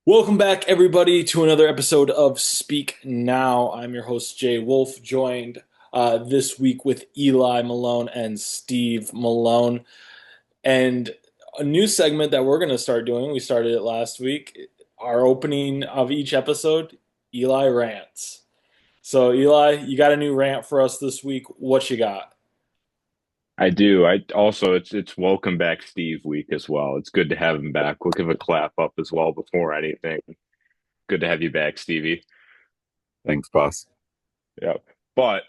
Welcome back, everybody, to another episode of Speak Now. I'm your host, Jay Wolf, joined this week with Eli Malone and Steve Malone. And a new segment that we're going to start doing, we started it last week, our opening of each episode, Eli Rants. So, Eli, you got a new rant for us this week. What you got? I do. I also it's welcome back Steve week as well. It's good to have him back. We'll give a clap up as well before anything. Good to have you back, Stevie. Thanks, boss. Yep. But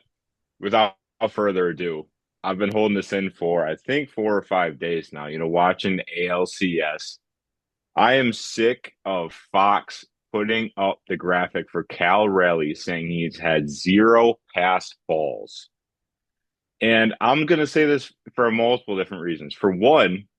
without further ado, I've been holding this in for I think 4 or 5 days now. Watching the ALCS. I am sick of Fox putting up the graphic for Cal Raleigh saying he's had zero pass balls. And I'm gonna say this for multiple different reasons. For one,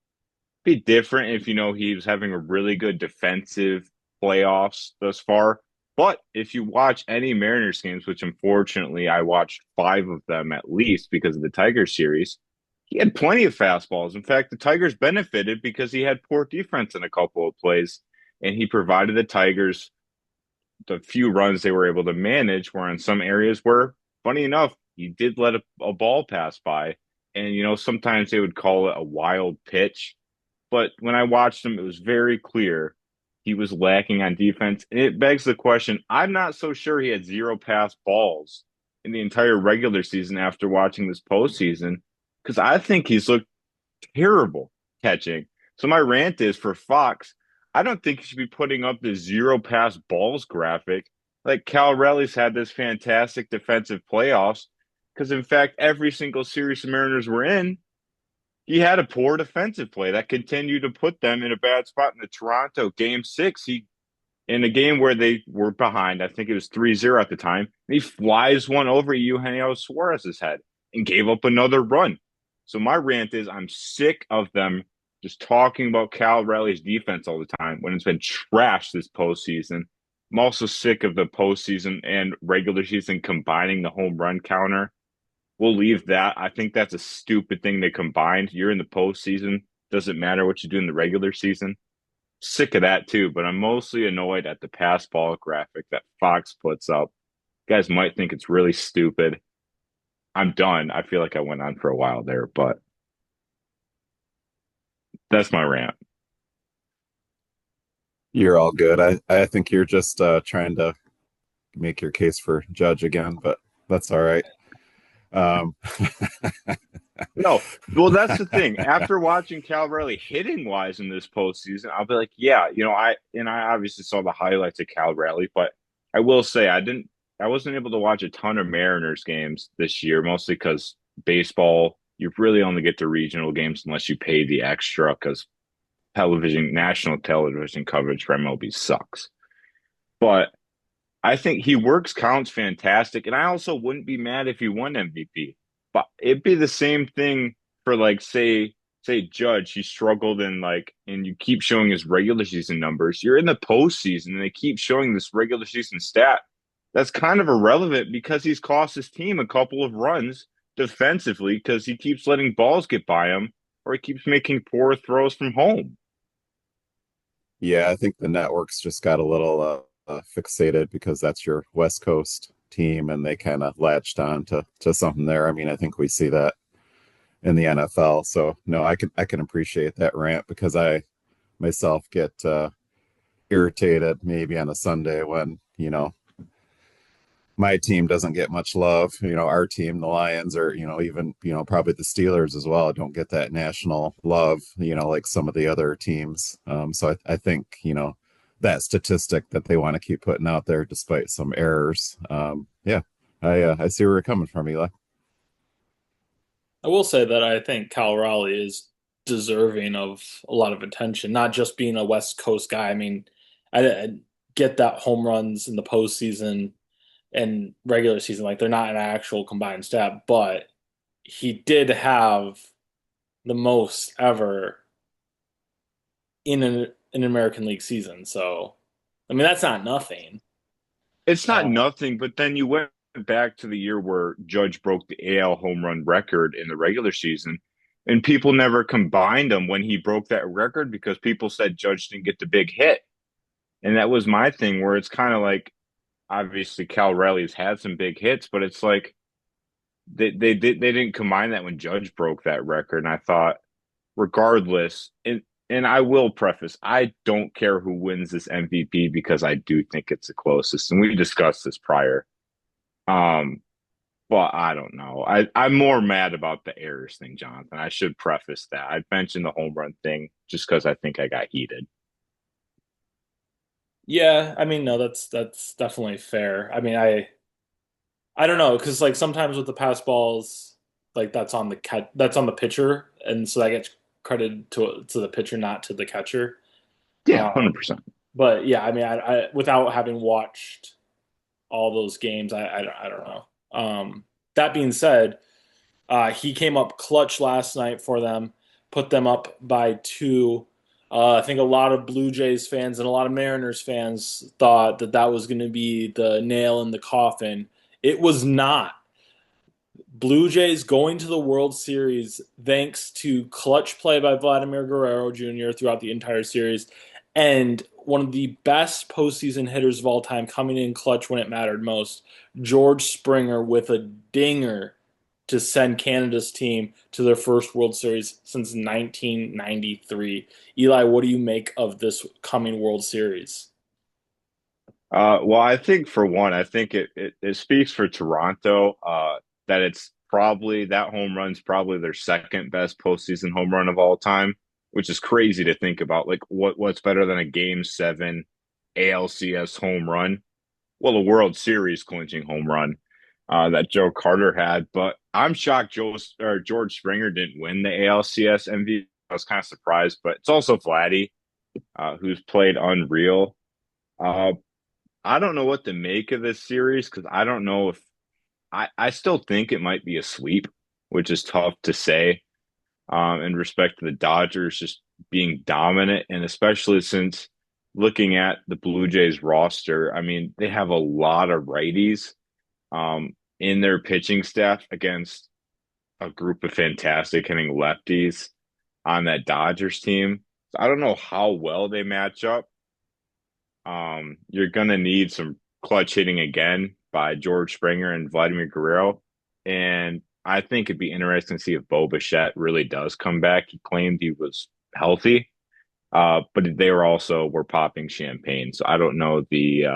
be different if he was having a really good defensive playoffs thus far. But if you watch any Mariners games, which unfortunately I watched five of them at least because of the Tigers series, he had plenty of fastballs. In fact, the Tigers benefited because he had poor defense in a couple of plays, and he provided the Tigers the few runs they were able to manage. Where in some areas where, funny enough, he did let a ball pass by, and sometimes they would call it a wild pitch, but when I watched him, it was very clear he was lacking on defense. And it begs the question, I'm not so sure he had zero pass balls in the entire regular season after watching this postseason, because I think he's looked terrible catching. So my rant is for Fox, I don't think he should be putting up the zero pass balls graphic. Like Cal Raleigh's had this fantastic defensive playoffs, because in fact, every single series the Mariners were in, he had a poor defensive play that continued to put them in a bad spot in the Toronto game six. He in a game where they were behind, I think it was 3-0 at the time, and he flies one over Eugenio Suarez's head and gave up another run. So my rant is I'm sick of them just talking about Cal Raleigh's defense all the time when it's been trashed this postseason. I'm also sick of the postseason and regular season combining the home run counter. We'll leave that. I think that's a stupid thing they combined. You're in the postseason. Doesn't matter what you do in the regular season. Sick of that too, but I'm mostly annoyed at the pass ball graphic that Fox puts up. You guys might think it's really stupid. I'm done. I feel like I went on for a while there, but that's my rant. You're all good. I think you're just trying to make your case for Judge again, but that's all right. Um, No, well, that's the thing. After watching Cal Raleigh hitting wise in this postseason, I'll be like, yeah, I obviously saw the highlights of Cal Raleigh, but I will say I wasn't able to watch a ton of Mariners games this year, mostly because baseball, you really only get to regional games unless you pay the extra because national television coverage for MLB sucks. But I think he works counts fantastic, and I also wouldn't be mad if he won MVP. But it'd be the same thing for like say Judge. He struggled in and you keep showing his regular season numbers. You're in the postseason, and they keep showing this regular season stat. That's kind of irrelevant because he's cost his team a couple of runs defensively because he keeps letting balls get by him, or he keeps making poor throws from home. yeah, I think the networks just got a little fixated because that's your West Coast team, and they kind of latched on to something there. I mean, I think we see that in the NFL. So no, I can appreciate that rant because I myself get irritated maybe on a Sunday when my team doesn't get much love. Our team, the Lions, or even probably the Steelers as well, don't get that national love. Like some of the other teams. So I think that statistic that they want to keep putting out there despite some errors. Yeah, I see where you're coming from, Eli. I will say that I think Cal Raleigh is deserving of a lot of attention, not just being a West Coast guy. I mean, I get that home runs in the postseason and regular season, like they're not an actual combined stat, but he did have the most ever in an American League season. So, I mean, that's not nothing. It's not Uh, nothing, but then you went back to the year where Judge broke the AL home run record in the regular season, and people never combined them when he broke that record because people said Judge didn't get the big hit. And that was my thing where it's kind of like obviously Cal Raleig's had some big hits, but it's like they didn't combine that when Judge broke that record. And I thought, regardless, and I will preface, I don't care who wins this MVP because I do think it's the closest. And we discussed this prior. Um, but I don't know. I'm more mad about the errors thing, Jonathan. I should preface that. I mentioned the home run thing just because I think I got heated. Yeah, I mean, no, that's definitely fair. I mean, I don't know because like sometimes with the pass balls, like that's on the pitcher, and so that gets credited to the pitcher, not to the catcher. Yeah, Um, 100%. but yeah, I mean, I without having watched all those games, I don't know. That being said, he came up clutch last night for them, put them up by two. I think a lot of Blue Jays fans and a lot of Mariners fans thought that that was going to be the nail in the coffin. It was not. Blue Jays going to the World Series thanks to clutch play by Vladimir Guerrero Jr. throughout the entire series and one of the best postseason hitters of all time coming in clutch when it mattered most. George Springer with a dinger to send Canada's team to their first World Series since 1993. Eli, what do you make of this coming World Series? Well, I think for one, I think it speaks for Toronto that it's probably that home run's probably their second best postseason home run of all time, which is crazy to think about. Like what's better than a Game 7 ALCS home run? Well, a World Series clinching home run that Joe Carter had. But I'm shocked George Springer didn't win the ALCS MVP. I was kind of surprised, but it's also Vladdy, who's played unreal. Uh, I don't know what to make of this series because I don't know if I still think it might be a sweep, which is tough to say in respect to the Dodgers just being dominant. And especially since looking at the Blue Jays roster, I mean, they have a lot of righties in their pitching staff against a group of fantastic hitting lefties on that Dodgers team. So I don't know how well they match up. You're gonna need some clutch hitting again by George Springer and Vladimir Guerrero, and I think it'd be interesting to see if Bo Bichette really does come back. He claimed he was healthy, but they were popping champagne, so I don't know the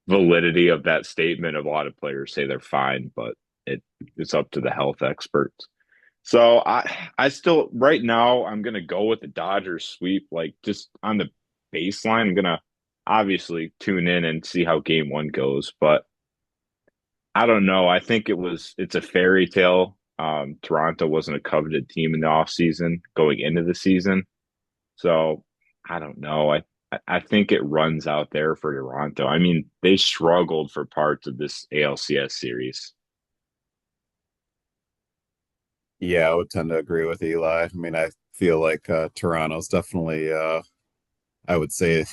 validity of that statement. A lot of players say they're fine, but it's up to the health experts. So I still right now I'm gonna go with the Dodgers sweep, like just on the baseline. I'm gonna obviously tune in and see how game one goes, but I don't know. I think it's a fairy tale. Toronto wasn't a coveted team in the offseason going into the season. So I don't know. I think it runs out there for Toronto. I mean, they struggled for parts of this ALCS series. Yeah, I would tend to agree with Eli. I mean, I feel like Toronto's definitely, I would say,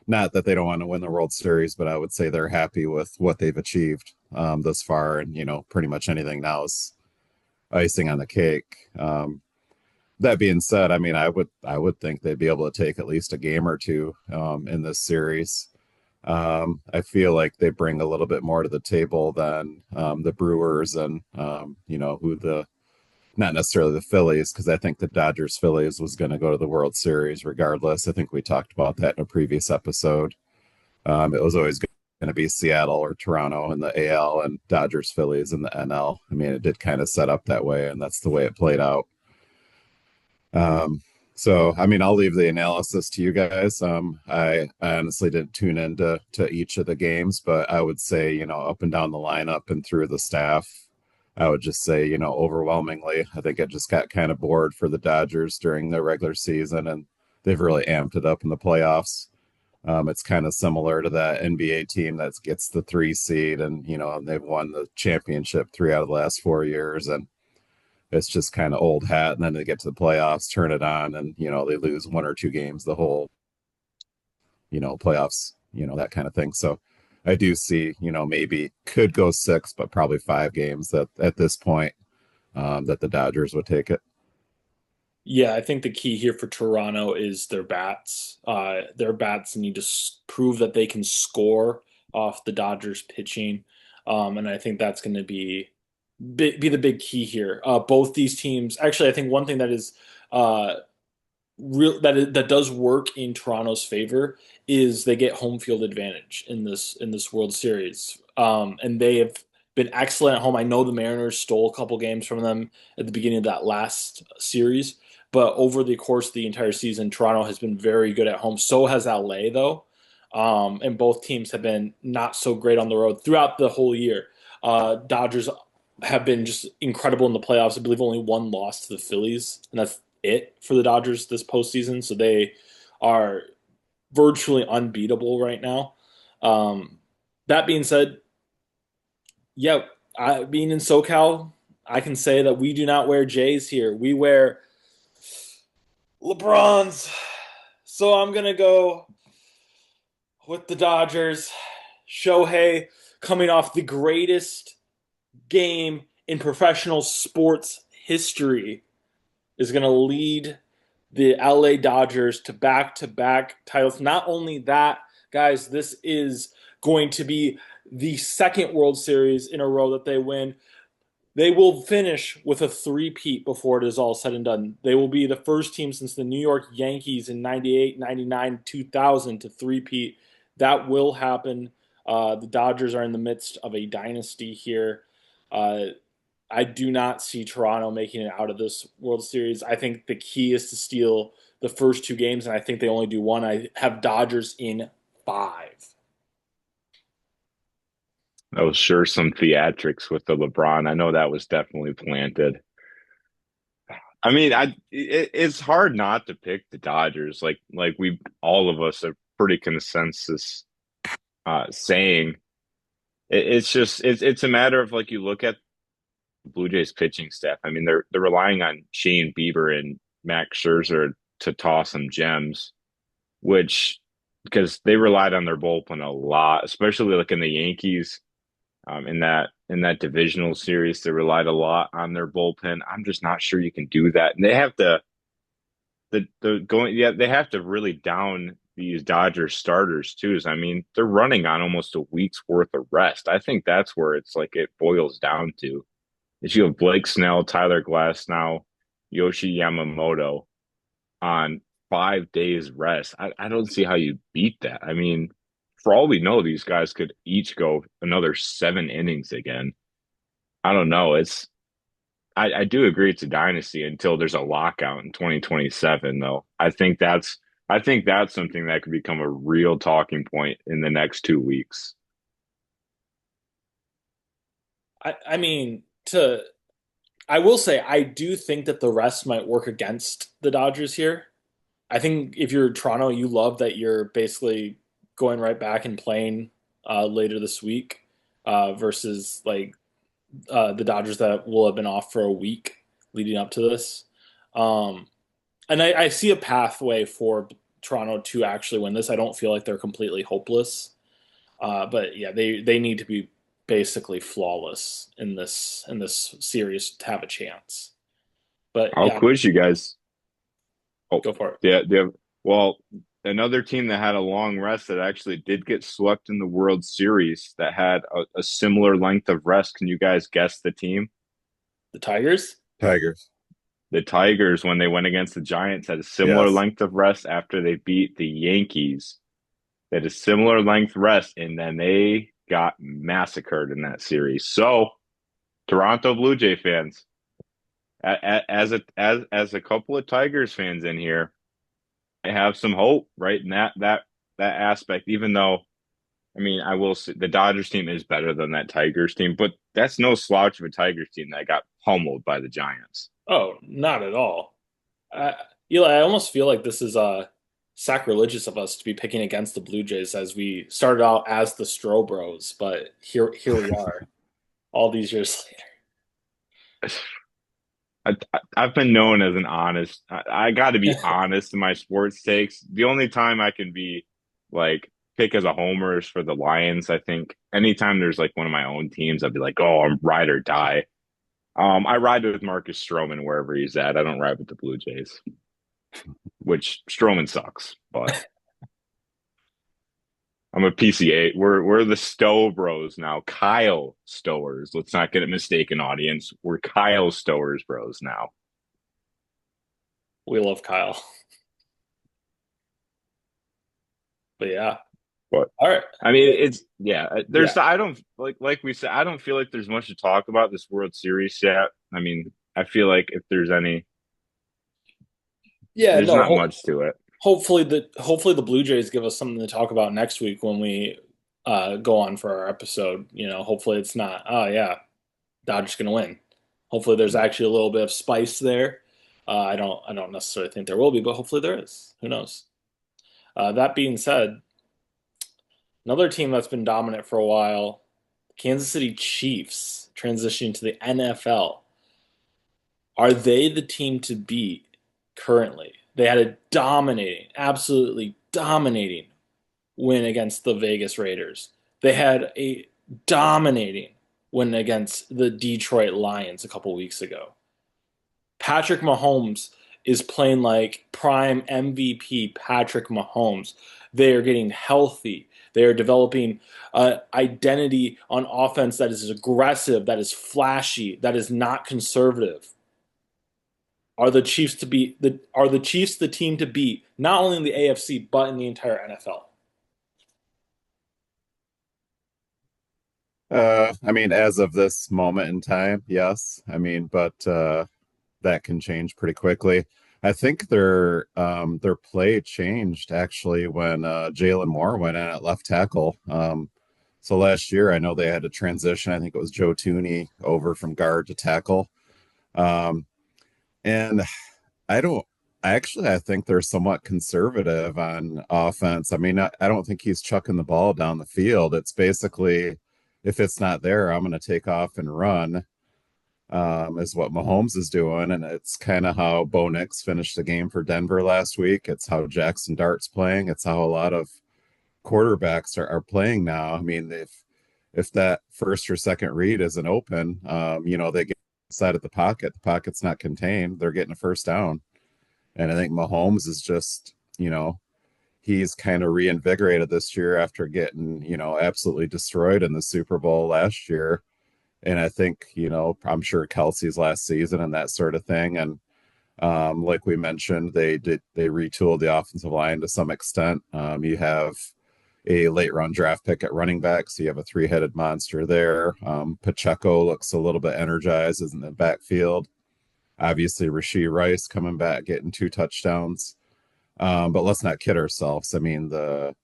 not that they don't want to win the World Series, but I would say they're happy with what they've achieved thus far. And, pretty much anything now is icing on the cake. That being said, I mean, I would think they'd be able to take at least a game or two in this series. I feel like they bring a little bit more to the table than the Brewers and who the not necessarily the Phillies, because I think the Dodgers Phillies was going to go to the World Series regardless. I think we talked about that in a previous episode. It was always going to be Seattle or Toronto in the AL and Dodgers Phillies in the NL. I mean, it did kind of set up that way, and that's the way it played out. So, I mean, I'll leave the analysis to you guys. I honestly didn't tune into each of the games, but I would say, up and down the lineup and through the staff, I would just say, overwhelmingly, I think I just got kind of bored for the Dodgers during the regular season, and they've really amped it up in the playoffs. It's kind of similar to that NBA team that gets the 3 seed, and they've won the championship 3 out of the last 4 years, and it's just kind of old hat. And then they get to the playoffs, turn it on, and they lose 1 or 2 games the whole playoffs, that kind of thing. So I do see, maybe could go 6, but probably 5 games that at this point that the Dodgers would take it. Yeah, I think the key here for Toronto is their bats. Their bats need to prove that they can score off the Dodgers pitching, and I think that's going to be the big key here. Both these teams, actually, I think one thing that is uh, that does work in Toronto's favor is they get home field advantage in this World Series, and they have been excellent at home. I know the Mariners stole a couple games from them at the beginning of that last series, but over the course of the entire season, Toronto has been very good at home. So has LA though, and both teams have been not so great on the road throughout the whole year. Dodgers have been just incredible in the playoffs. I believe only one loss to the Phillies, and that's it for the Dodgers this postseason. So they are virtually unbeatable right now. Um, that being said, yeah, being in SoCal, I can say that we do not wear J's here. We wear LeBron's. So I'm gonna go with the Dodgers. Shohei coming off the greatest game in professional sports history is going to lead the LA Dodgers to back titles. Not only that, guys, this is going to be the second World Series in a row that they win. They will finish with a three-peat before it is all said and done. They will be the first team since the New York Yankees in 98, 99, 2000 to three-peat. That will happen. The Dodgers are in the midst of a dynasty here. Uh, I do not see Toronto making it out of this World Series. I think the key is to steal the first two games, and I think they only do one. I have Dodgers in five. That was sure some theatrics with the LeBron. I know that was definitely planted. I mean, it's hard not to pick the Dodgers. Like we all of us are pretty consensus saying it's just it's a matter of like you look at the Blue Jays pitching staff. I mean, they're relying on Shane Bieber and Max Scherzer to toss some gems, which because they relied on their bullpen a lot, especially like in the Yankees. In that divisional series, they relied a lot on their bullpen. I'm just not sure you can do that, and they have to the going yeah they have to really down these Dodgers starters too. I mean, they're running on almost a week's worth of rest. I think that's where it's like it boils down to. Is you have Blake Snell, Tyler Glass now, Yoshi Yamamoto on 5 days rest. I don't see how you beat that. I mean, for all we know, these guys could each go another 7 innings again. I don't know. I do agree it's a dynasty until there's a lockout in 2027, though. I think that's something that could become a real talking point in the next 2 weeks. I mean, to I will say I do think that the rest might work against the Dodgers here. I think if you're Toronto, you love that you're basically going right back and playing later this week versus like the Dodgers that will have been off for a week leading up to this. Um, and I see a pathway for Toronto to actually win this. I don't feel like they're completely hopeless, but yeah, they need to be basically flawless in this series to have a chance. But I'll yeah, quiz you guys. Oh, go for it. yeah. Well, another team that had a long rest that actually did get swept in the World Series that had a similar length of rest. Can you guys guess the team? The Tigers. Tigers. The Tigers, when they went against the Giants, had a similar Yes. length of rest after they beat the Yankees. They had a similar length rest, and then they got massacred in that series. So, Toronto Blue Jay fans, as a couple of Tigers fans in here, I have some hope, right? In that aspect, even though I mean, I will say the Dodgers team is better than that Tigers team, but that's no slouch of a Tigers team that got pummeled by the Giants. Oh, not at all. Uh, Eli, I almost feel like this is sacrilegious of us to be picking against the Blue Jays as we started out as the Stro Bros, but here we are, all these years I've been known as an honest. I got to be honest in my sports takes. The only time I can be like pick as a homer is for the Lions. I think anytime there's like one of my own teams, I'd be like, oh, I'm ride or die. I ride with Marcus Stroman wherever he's at. I don't ride with the Blue Jays, which Stroman sucks, but I'm a PCA. We're the Stowe Bros now. Kyle Stowers. Let's not get it mistaken, audience. We're Kyle Stowers Bros now. We love Kyle. But yeah. But All right. I mean, it's yeah. Yeah. There's I don't like we said. I don't feel like there's much to talk about this World Series yet. I mean, I feel like if there's any, Yeah, there's no, not much to it. hopefully the Blue Jays give us something to talk about next week when we go on for our episode. Hopefully it's not, oh yeah, Dodgers gonna win. Hopefully there's actually a little bit of spice there. I don't necessarily think there will be, but hopefully there is. Who knows? That being said, another team that's been dominant for a while, Kansas City Chiefs, transitioning to the NFL. Are they the team to beat currently? They had a dominating, absolutely dominating win against the Vegas Raiders. They had a dominating win against the Detroit Lions a couple weeks ago. Patrick Mahomes is playing like prime MVP Patrick Mahomes. They are getting healthy. They are developing an identity on offense that is aggressive, that is flashy, that is not conservative. Are the Chiefs the team to beat not only in the AFC but in the entire NFL? I mean, as of this moment in time, yes. I mean, but that can change pretty quickly. I think their play changed actually when Jalen Moore went in at left tackle. So last year, I know they had to transition. I think it was Joe Tooney over from guard to tackle. Um, and I don't. I think they're somewhat conservative on offense. I mean, I don't think he's chucking the ball down the field. It's basically, if it's not there, I'm going to take off and run, is what Mahomes is doing. And it's kind of how Bo Nix finished the game for Denver last week. It's how Jackson Dart's playing. It's how a lot of quarterbacks are playing now. I mean, if that first or second read isn't open, they get inside of the pocket. The pocket's not contained. They're getting a first down. And I think Mahomes is just, he's kind of reinvigorated this year after getting, absolutely destroyed in the Super Bowl last year. And I think, I'm sure Kelsey's last season and that sort of thing. And like we mentioned, they retooled the offensive line to some extent. You have a late round draft pick at running back, so you have a three-headed monster there. Pacheco looks a little bit energized in the backfield. Obviously, Rashee Rice coming back, getting 2 touchdowns. But let's not kid ourselves. I mean, the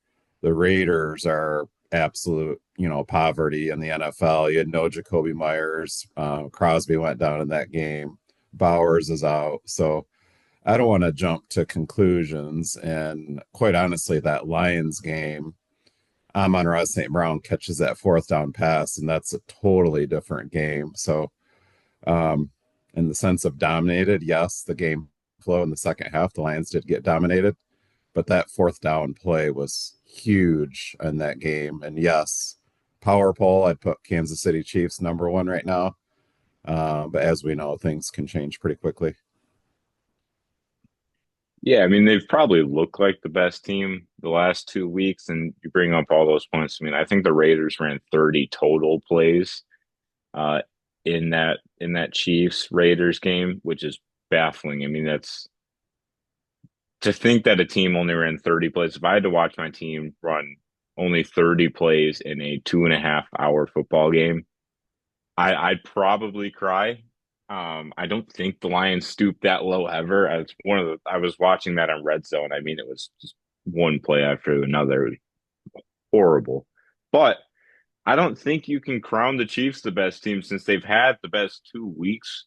Raiders are absolute, poverty in the NFL. You had no Jacoby Myers. Crosby went down in that game. Bowers is out. So I don't want to jump to conclusions. And quite honestly, that Lions game, Amon-Ra St. Brown catches that fourth down pass, and that's a totally different game. So in the sense of dominated, yes, the game flow in the second half, the Lions did get dominated, but that fourth down play was huge in that game. And yes, power poll, I'd put Kansas City Chiefs number one right now. But as we know, things can change pretty quickly. Yeah, I mean, they've probably looked like the best team the last 2 weeks, and you bring up all those points. I mean, I think the Raiders ran 30 total plays uh, in that Chiefs Raiders game, which is baffling. I mean, that's to think that a team only ran 30 plays. If I had to watch my team run only 30 plays in a 2.5 hour football game, I'd probably cry. I don't think the Lions stooped that low ever. It's I was watching that on Red Zone. I mean, it was just one play after another. It was horrible. But I don't think you can crown the Chiefs the best team since they've had the best 2 weeks.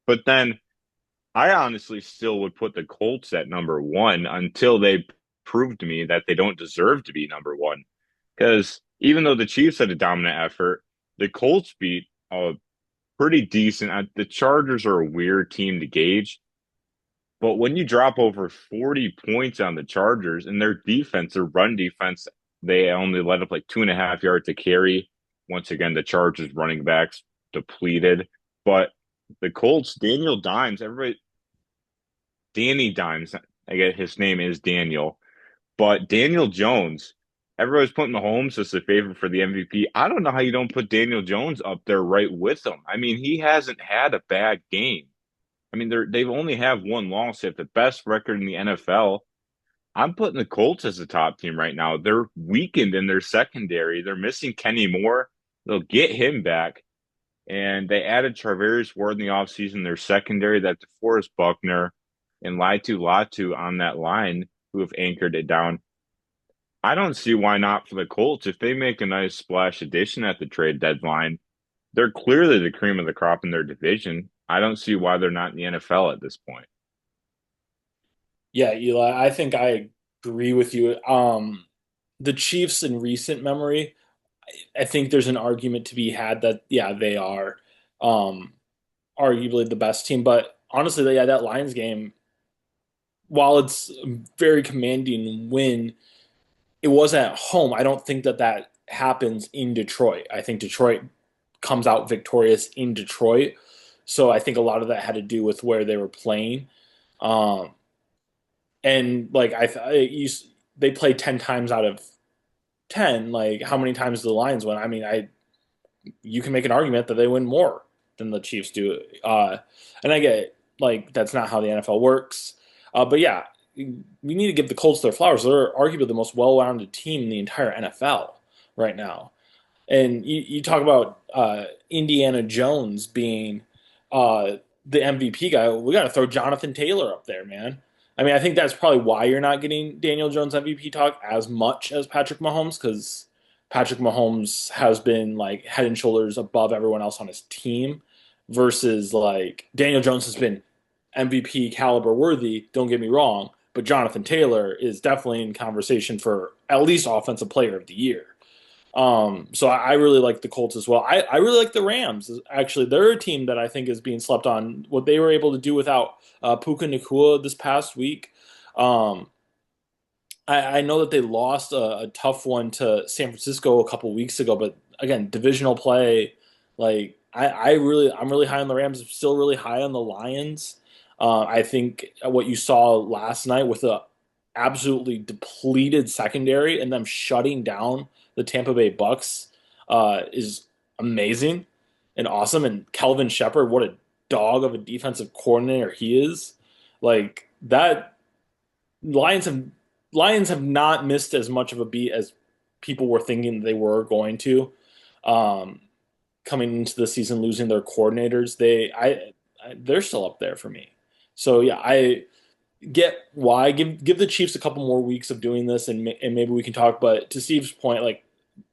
But then I honestly still would put the Colts at number one until they prove to me that they don't deserve to be number one. Because even though the Chiefs had a dominant effort, the Colts beat a pretty decent. The Chargers are a weird team to gauge, but when you drop over 40 points on the Chargers and their defense, their run defense, they only let up like 2.5 yards to carry. Once again, the Chargers running backs depleted, but The Colts, Daniel Dimes, everybody, Danny Dimes, I get his name is Daniel, but Daniel Jones, everybody's putting Mahomes as the favorite for the MVP. I don't know how you don't put Daniel Jones up there right with him. I mean, he hasn't had a bad game. I mean, they've only have one loss. They have the best record in the NFL. I'm putting the Colts as the top team right now. They're weakened in their secondary. They're missing Kenny Moore. They'll get him back. And they added Charvarius Ward in the offseason. Their secondary, that DeForest Buckner and Latu on that line, who have anchored it down. I don't see why not for the Colts. If they make a nice splash addition at the trade deadline, they're clearly the cream of the crop in their division. I don't see why they're not in the NFL at this point. Yeah, Eli, I think I agree with you. The Chiefs in recent memory, I think there's an argument to be had that yeah, they are um arguably the best team, but honestly, yeah, that Lions game, while it's a very commanding win, it was at home. I don't think that that happens in Detroit. I think Detroit comes out victorious in Detroit. So I think a lot of that had to do with where they were playing. Um, and like they play 10 times out of 10. Like how many times do the Lions win? I mean, I you can make an argument that they win more than the Chiefs do. And I get it, like that's not how the NFL works. But yeah, we need to give the Colts their flowers. They're arguably the most well-rounded team in the entire NFL right now. And you talk about Indiana Jones being the MVP guy. We got to throw Jonathan Taylor up there, man. I mean, I think that's probably why you're not getting Daniel Jones MVP talk as much as Patrick Mahomes, because Patrick Mahomes has been like head and shoulders above everyone else on his team, versus like Daniel Jones has been MVP caliber worthy. Don't get me wrong, but Jonathan Taylor is definitely in conversation for at least Offensive Player of the Year. So I really like the Colts as well. I really like the Rams. Actually, they're a team that I think is being slept on. What they were able to do without Puka Nacua this past week. Um, I know that they lost a tough one to San Francisco a couple weeks ago, but again, divisional play. Like I'm really high on the Rams. I'm still really high on the Lions. I think what you saw last night with a absolutely depleted secondary and them shutting down the Tampa Bay Bucks is amazing and awesome. And Kelvin Shepard, what a dog of a defensive coordinator he is. Like that, Lions have Lions have not missed as much of a beat as people were thinking they were going to. Um, Coming into the season, losing their coordinators, they're still up there for me. So yeah, I get why give the Chiefs a couple more weeks of doing this, and maybe we can talk. But to Steve's point, like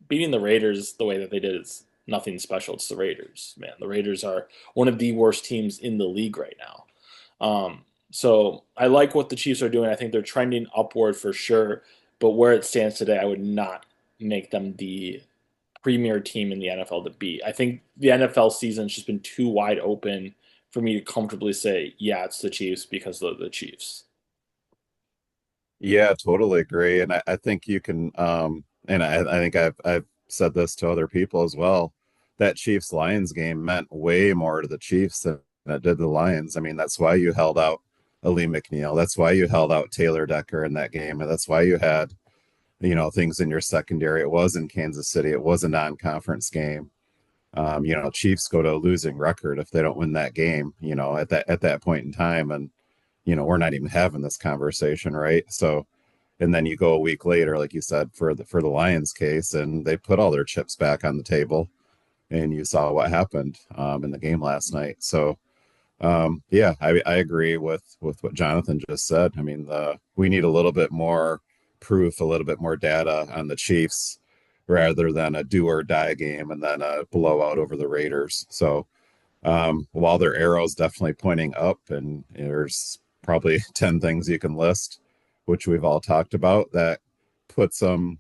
beating the Raiders the way that they did is nothing special. It's the Raiders, man. The Raiders are one of the worst teams in the league right now. So I like what the Chiefs are doing. I think they're trending upward for sure. But where it stands today, I would not make them the premier team in the NFL to beat. I think the NFL season's just been too wide open for me to comfortably say, yeah, it's the Chiefs because of the Chiefs. Yeah, totally agree. And I think you can, and I think I've said this to other people as well. That Chiefs Lions game meant way more to the Chiefs than it did the Lions. I mean, that's why you held out Ali McNeil. That's why you held out Taylor Decker in that game. And that's why you had, things in your secondary. It was in Kansas City. It was a non-conference game. Chiefs go to a losing record if they don't win that game, at that point in time. And, we're not even having this conversation, right? So, and then you go a week later, like you said, for the Lions case, and they put all their chips back on the table, and you saw what happened in the game last night. So, yeah, I agree with what Jonathan just said. I mean, we need a little bit more proof, a little bit more data on the Chiefs rather than a do or die game and then a blowout over the Raiders. So, while their arrow's definitely pointing up, and there's probably 10 things you can list, which we've all talked about, that puts them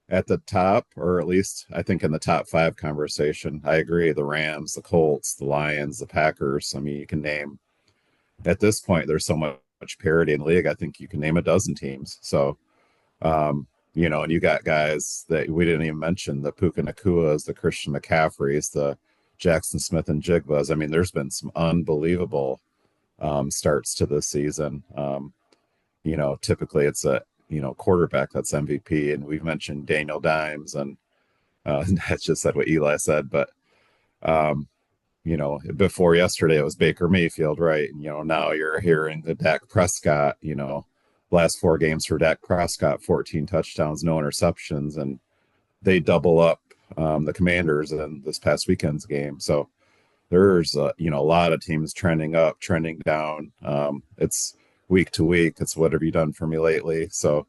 at the top, or at least I think in the top five conversation. I agree. The Rams, the Colts, the Lions, the Packers. I mean, you can name at this point, there's so much parity in the league. I think you can name a dozen teams. So, and you got guys that we didn't even mention, the Puka Nakuas, the Christian McCaffreys, the Jackson Smith and Jigbas. I mean, there's been some unbelievable starts to this season. Typically it's a quarterback that's MVP, and we've mentioned Daniel Dimes, and that's just said what Eli said, but before yesterday it was Baker Mayfield, right? And now you're hearing the Dak Prescott. Last four games for Dak Prescott, 14 touchdowns, no interceptions, and they double up the Commanders in this past weekend's game. So there's a lot of teams trending up, trending down. It's week to week. It's what have you done for me lately? So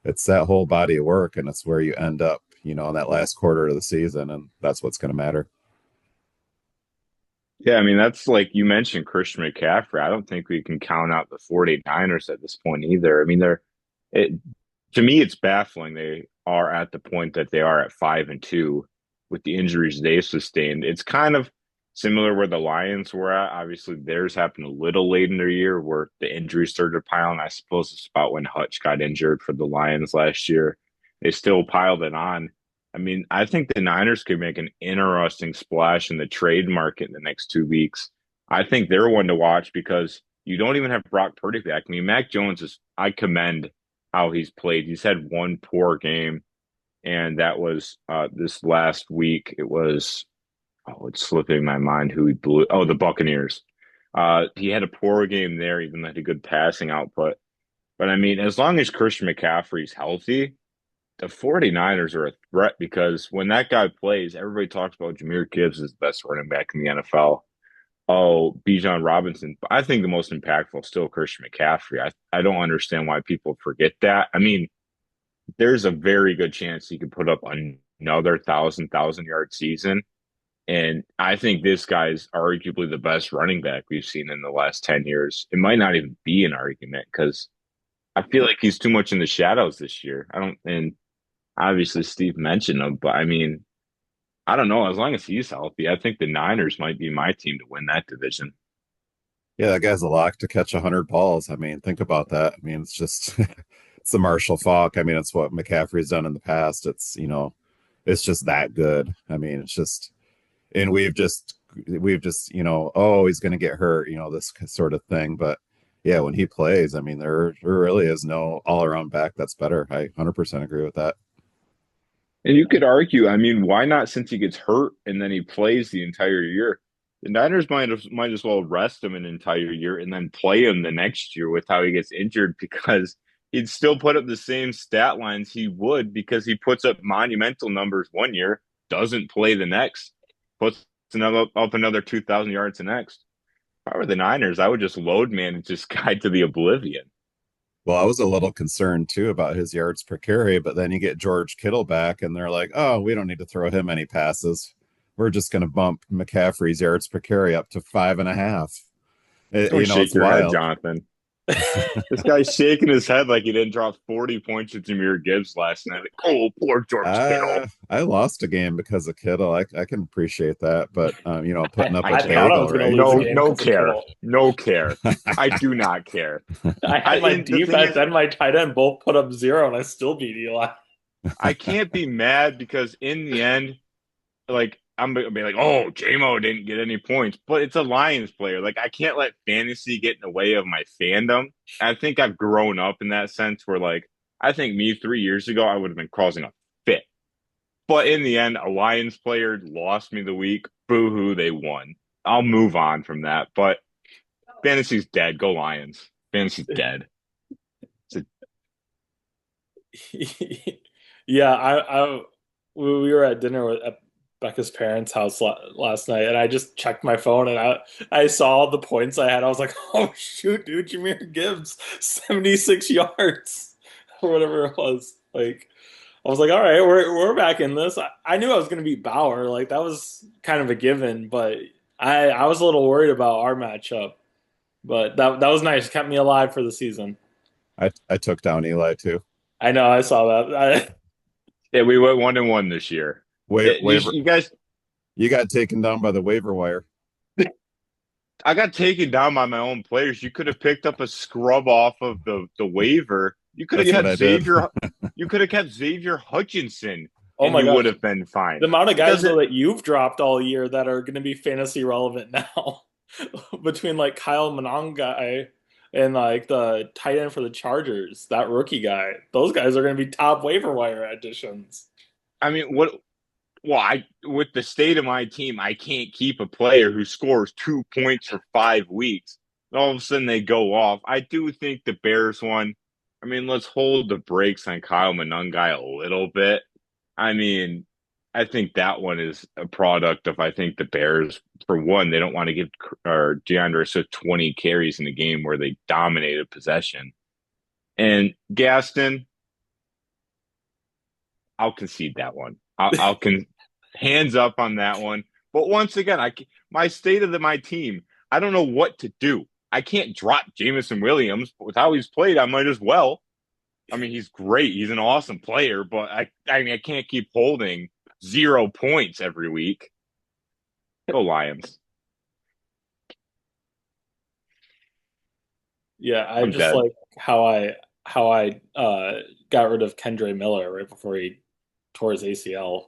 it's that whole body of work, and it's where you end up, in that last quarter of the season, and that's what's going to matter. Yeah, I mean, that's like you mentioned Christian McCaffrey. I don't think we can count out the 49ers at this point either. I mean, it, to me, it's baffling they are at the point that they are at 5-2 with the injuries they sustained. It's kind of similar where the Lions were at. Obviously, theirs happened a little late in their year where the injuries started piling. I suppose it's about when Hutch got injured for the Lions last year. They still piled it on. I mean, I think the Niners could make an interesting splash in the trade market in the next 2 weeks. I think they're one to watch because you don't even have Brock Purdy back. I mean, Mac Jones I commend how he's played. He's had one poor game, and that was this last week. It was, it's slipping my mind who he blew. Oh, the Buccaneers. He had a poor game there, even though he had a good passing output. But I mean, as long as Christian McCaffrey's healthy, the 49ers are a threat because when that guy plays, everybody talks about Jahmyr Gibbs is the best running back in the NFL. Oh, Bijan Robinson. But I think the most impactful is still Christian McCaffrey. I don't understand why people forget that. I mean, there's a very good chance he could put up another thousand yard season. And I think this guy's arguably the best running back we've seen in the last 10 years. It might not even be an argument because I feel like he's too much in the shadows this year. And obviously Steve mentioned him, but I mean, I don't know. As long as he's healthy, I think the Niners might be my team to win that division. Yeah, that guy's a lock to catch 100 balls. I mean, think about that. I mean, it's just it's the Marshall Faulk. I mean, it's what McCaffrey's done in the past. It's just that good. I mean, it's just, and we've just, oh, he's going to get hurt, this sort of thing. But yeah, when he plays, I mean, there really is no all around back that's better. I 100% agree with that. And you could argue, I mean, why not since he gets hurt and then he plays the entire year? The Niners might as well rest him an entire year and then play him the next year with how he gets injured because he'd still put up the same stat lines he would because he puts up monumental numbers one year, doesn't play the next, puts up another 2,000 yards the next. If I were the Niners, I would just load manage this guy to the oblivion. Well, I was a little concerned too about his yards per carry, but then you get George Kittle back, and they're like, "Oh, we don't need to throw him any passes. We're just going to bump McCaffrey's yards per carry up to 5.5." Don't shake It's your head, wild. Jonathan. This guy's shaking his head like he didn't drop 40 points to Jahmyr Gibbs last night. Like, oh, poor George Kittle. I lost a game because of Kittle. I can appreciate that, but putting up a I thought I bagel, was going to right? lose the No, game no because of care. Kittle. No care. I do not care. I had my And the thing defense is, and my tight end both put up 0, and I still beat Eli. I can't be mad because in the end, like I'm gonna be like, oh, JMO didn't get any points, but it's a Lions player. Like I can't let fantasy get in the way of my fandom. I think I've grown up in that sense where like I think me 3 years ago I would have been causing a fit. But in the end, a Lions player lost me the week. Boo hoo, they won. I'll move on from that. But fantasy's dead. Go Lions. Fantasy's dead. Yeah, we were at dinner at Becca's parents' house last night, and I just checked my phone, and I saw the points I had. I was like, "Oh shoot, dude, Jahmyr Gibbs, 76 yards, or whatever it was." Like, I was like, "All right, we're back in this." I knew I was going to beat Bauer, like that was kind of a given, but I was a little worried about our matchup. But that was nice, kept me alive for the season. I took down Eli too. I know, I saw that. Yeah, we went 1-1 this year. Waiver, You guys, you got taken down by the waiver wire. I got taken down by my own players. You could have picked up a scrub off of the waiver. You could have That's what kept I did. Xavier. You could have kept Xavier Hutchinson Oh and my you would gosh. have been The fine. amount of It guys doesn't. though that you've dropped all year that are going to be fantasy relevant now, between like Kyle Monangai and like the tight end for the Chargers, that rookie guy, those guys are going to be top waiver wire additions. I mean, what? Well, I with the state of my team, I can't keep a player who scores 2 points for 5 weeks. And all of a sudden they go off. I do think the Bears one. I mean, let's hold the brakes on Kyle Monangai a little bit. I mean, I think that one is a product of I think the Bears, for one, they don't want to give or DeAndre Swift 20 carries in a game where they dominated possession. And Gaston, I'll concede that one. I'll hands up on that one. But once again, my state of my team, I don't know what to do. I can't drop Jamison Williams, but with how he's played, I might as well. I mean, he's great. He's an awesome player, but I mean, I can't keep holding 0 points every week. Go Lions. Yeah, I I'm just dead. like how I got rid of Kendre Miller right before he tore his ACL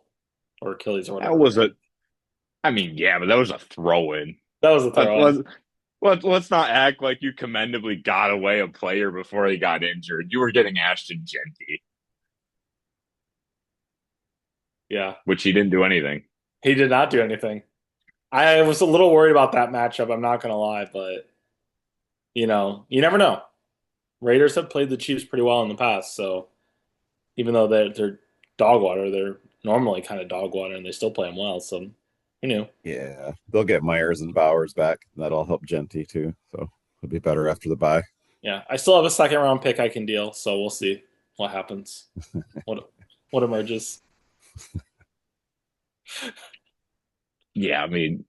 or Achilles or That whatever, was right? a, I mean, yeah, but that was a throw in. That was a Let, throw in. let's, let's not act like you commendably got away a player before he got injured. You were getting Ashton Genty, Yeah, which he didn't do anything. he did not do anything. I was a little worried about that matchup, I'm not gonna lie, but you never know. Raiders have played the Chiefs pretty well in the past, so even though they're dog water, they're normally kind of dog water, and they still play them well. So who knew? Yeah, they'll get Myers and Bowers back. That'll help Genty too. So it'll be better after the bye. Yeah, I still have a second round pick I can deal, so we'll see what happens. What what emerges? Yeah, I mean,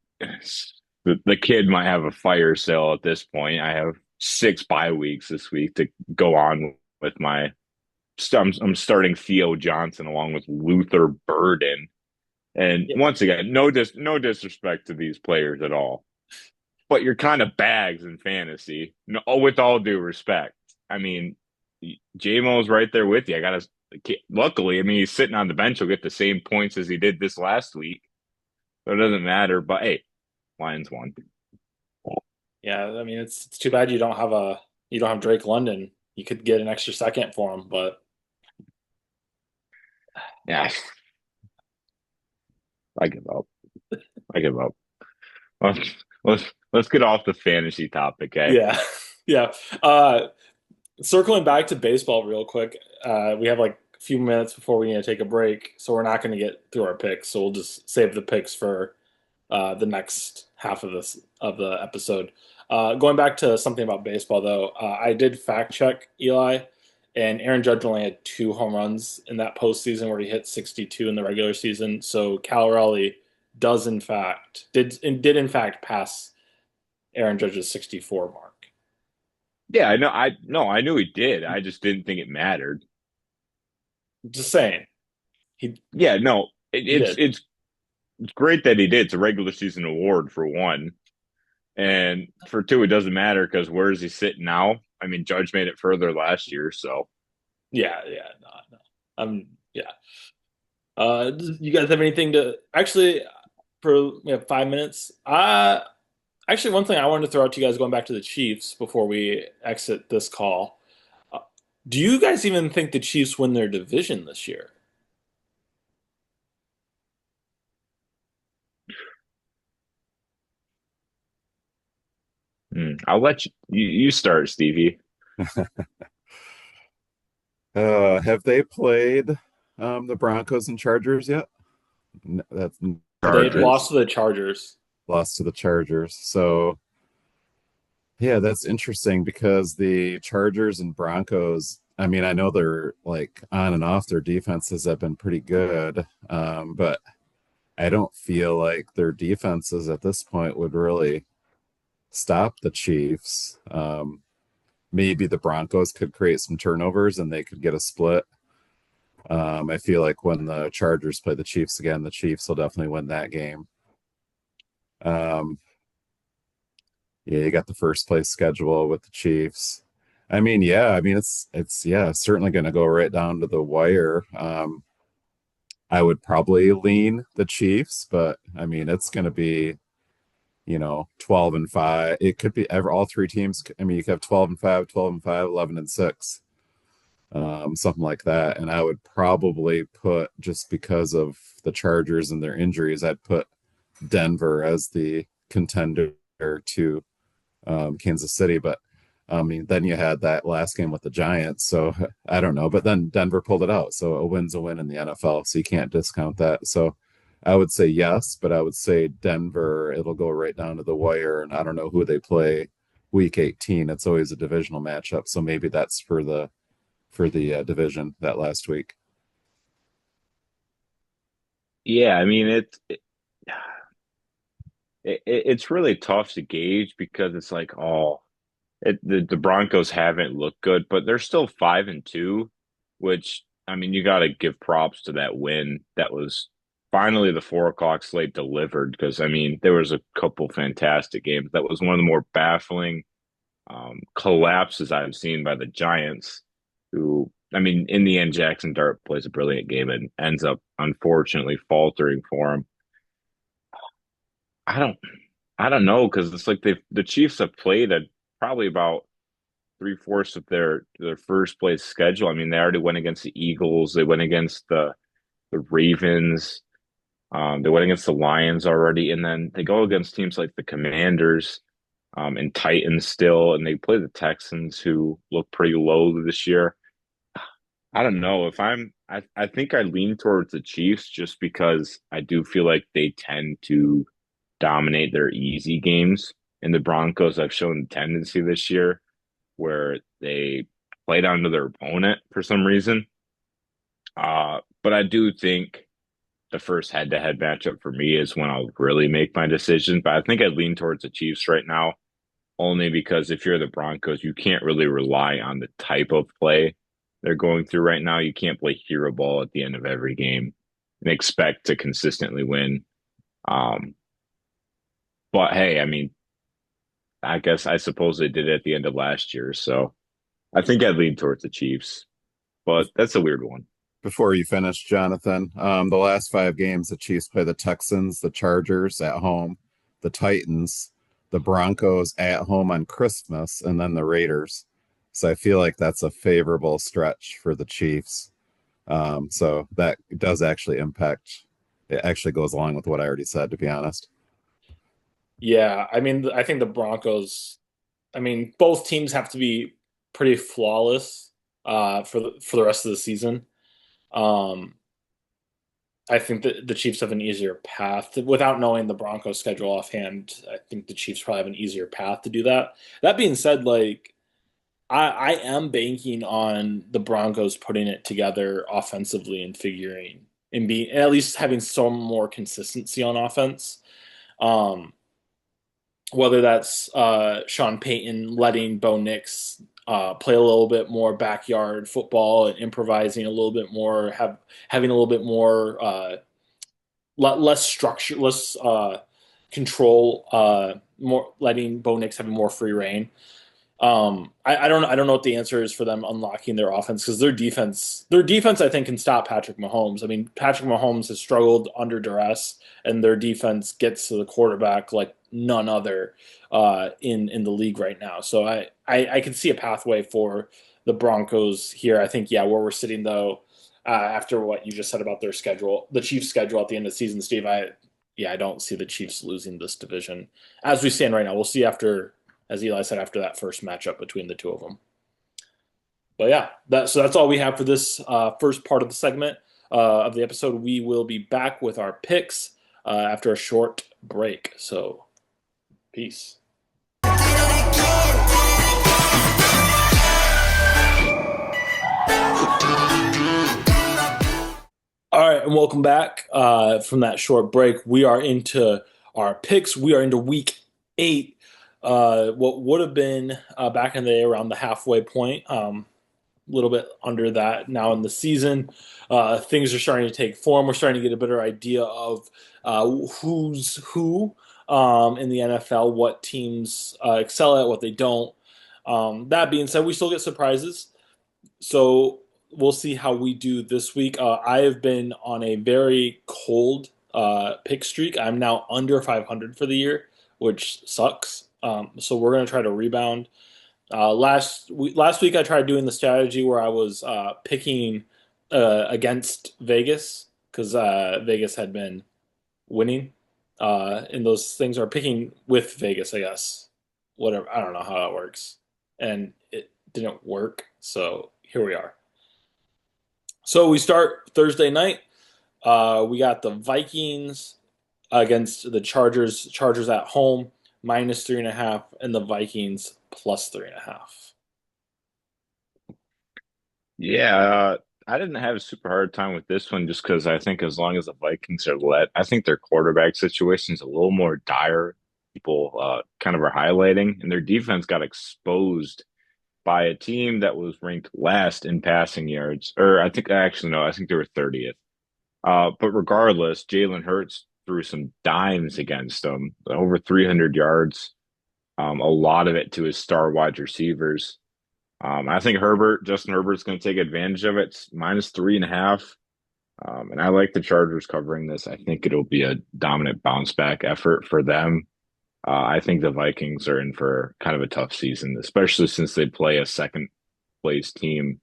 the kid might have a fire sale at this point. I have 6 bye weeks this week to go on with my. I'm starting Theo Johnson along with Luther Burden. And Yeah, once again, no disrespect to these players at all, but you're kind of bags in fantasy. No, with all due respect. I mean, JMO's right there with you. I got to. Luckily, I mean, he's sitting on the bench. He'll get the same points as he did this last week, so it doesn't matter. But hey, Lions won. yeah. I mean, it's too bad you don't have Drake London. You could get an extra second for him, but Yeah, I give up. I give up. Let's let's get off the fantasy topic, eh? yeah, yeah. Circling back to baseball real quick, we have like a few minutes before we need to take a break, so we're not going to get through our picks. So we'll just save the picks for the next half of the episode. Going back to something about baseball, though, I did fact check Eli, and Aaron Judge only had 2 home runs in that postseason where he hit 62 in the regular season. So Cal Raleigh does in fact did in fact pass Aaron Judge's 64 mark. Yeah, I know. I no, I knew he did. I just didn't think it mattered. Just saying, he Yeah, no, he did. it's great that he did. It's a regular season award for one, and for two, it doesn't matter because where is he sitting now? I mean, Judge made it further last year, so Yeah, yeah, no, no. Yeah. You guys have anything to actually for we have 5 minutes? Actually, one thing I wanted to throw out to you guys going back to the Chiefs before we exit this call. Uh, do you guys even think the Chiefs win their division this year? I'll let you start, Stevie. Have they played the Broncos and Chargers yet? That's They've right. Chargers. lost to the Chargers. Lost to the Chargers. So yeah, that's interesting because the Chargers and Broncos, I mean, I know they're like on and off their defenses have been pretty good. But I don't feel like their defenses at this point would really stop the Chiefs. Maybe the Broncos could create some turnovers and they could get a split. I feel like when the Chargers play the Chiefs again, the Chiefs will definitely win that game. Um, yeah, you got the first place schedule with the Chiefs. I mean, yeah, I mean it's yeah, certainly going to go right down to the wire. I would probably lean the Chiefs, but I mean, it's going to be, 12 and 5. It could be all three teams. I mean, you could have 12 and 5, 12 and 5, 11 and 6, something like that. And I would probably put, just because of the Chargers and their injuries, I'd put Denver as the contender to Kansas City. But I mean, then you had that last game with the Giants. So I don't know. But then Denver pulled it out. So a win's a win in the NFL. So you can't discount that. So I would say yes, but I would say Denver, it'll go right down to the wire. And I don't know who they play week 18. It's always a divisional matchup. So maybe that's for the division that last week. Yeah, I mean it's really tough to gauge because it's like, oh, the Broncos haven't looked good, but they're still 5-2, which I mean, you got to give props to that win. That was finally the 4 o'clock slate delivered because I mean, there was a couple fantastic games. That was one of the more baffling collapses I've seen by the Giants, who I mean, in the end, Jackson Dart plays a brilliant game and ends up unfortunately faltering for him. I don't I don't know because it's like the Chiefs have played at probably about three-fourths of their first place schedule. I mean, they already went against the Eagles, they went against the Ravens, they went against the Lions already, and then they go against teams like the Commanders, and Titans still, and they play the Texans who look pretty low this year. I don't know if I think I lean towards the Chiefs just because I do feel like they tend to dominate their easy games. And the Broncos have shown the tendency this year where they play down to their opponent for some reason. But I do think the first head-to-head matchup for me is when I'll really make my decision. But I think I'd lean towards the Chiefs right now, only because if you're the Broncos, you can't really rely on the type of play they're going through right now. You can't play hero ball at the end of every game and expect to consistently win. Um, but hey, I mean, I suppose they did it at the end of last year, so I think I'd lean towards the Chiefs. But that's a weird one. Before you finish, Jonathan, the last 5 games, the Chiefs play the Texans, the Chargers at home, the Titans, the Broncos at home on Christmas, and then the Raiders. So I feel like that's a favorable stretch for the Chiefs. So that does actually impact. It actually goes along with what I already said, to be honest. Yeah, I mean, I think the Broncos. I mean, both teams have to be pretty flawless for the rest of the season. Um, I think that the Chiefs have an easier path without knowing the Broncos schedule offhand. I think the Chiefs probably have an easier path to do that. That being said, like I am banking on the Broncos putting it together offensively and figuring and being at least having some more consistency on offense. Um, whether that's Sean Payton letting Bo Nix play a little bit more backyard football and improvising a little bit more, having a little bit more less structure, less control, more letting Bo Nix have more free reign. I don't know what the answer is for them unlocking their offense because their defense I think can stop Patrick Mahomes. I mean, Patrick Mahomes has struggled under duress, and their defense gets to the quarterback like none other in the league right now. So I can see a pathway for the Broncos here. I think where we're sitting though, after what you just said about their schedule, the Chiefs' schedule at the end of the season, Steve, I don't see the Chiefs losing this division as we stand right now. We'll see after, as Eli said, after that first matchup between the two of them. But yeah, that's all we have for this first part of the segment of the episode. We will be back with our picks after a short break. So, peace. All right, and welcome back from that short break. We are into our picks. We are into week 8. What would have been back in the day around the halfway point, a little bit under that now in the season. Things are starting to take form. We're starting to get a better idea of who's who in the NFL, what teams excel at, what they don't. That being said, we still get surprises. So we'll see how we do this week. I have been on a very cold pick streak. I'm now under 500 for the year, which sucks. So we're gonna try to rebound. Last week I tried doing the strategy where I was picking against Vegas because Vegas had been winning in those things, or picking with Vegas, I guess. Whatever, I don't know how that works, and it didn't work. So here we are. So we start Thursday night. We got the Vikings against the Chargers. Chargers at home -3.5, and the Vikings +3.5. Yeah, I didn't have a super hard time with this one just because I think as long as the Vikings are let, I think their quarterback situation is a little more dire. People kind of are highlighting, and their defense got exposed by a team that was ranked last in passing yards. Or I think actually no, I think they were 30th. But regardless, Jalen Hurts threw some dimes against them, over 300 yards, a lot of it to his star wide receivers. I think Justin Herbert's going to take advantage of it. It's -3.5. And I like the Chargers covering this. I think it'll be a dominant bounce back effort for them. I think the Vikings are in for kind of a tough season, especially since they play a second place team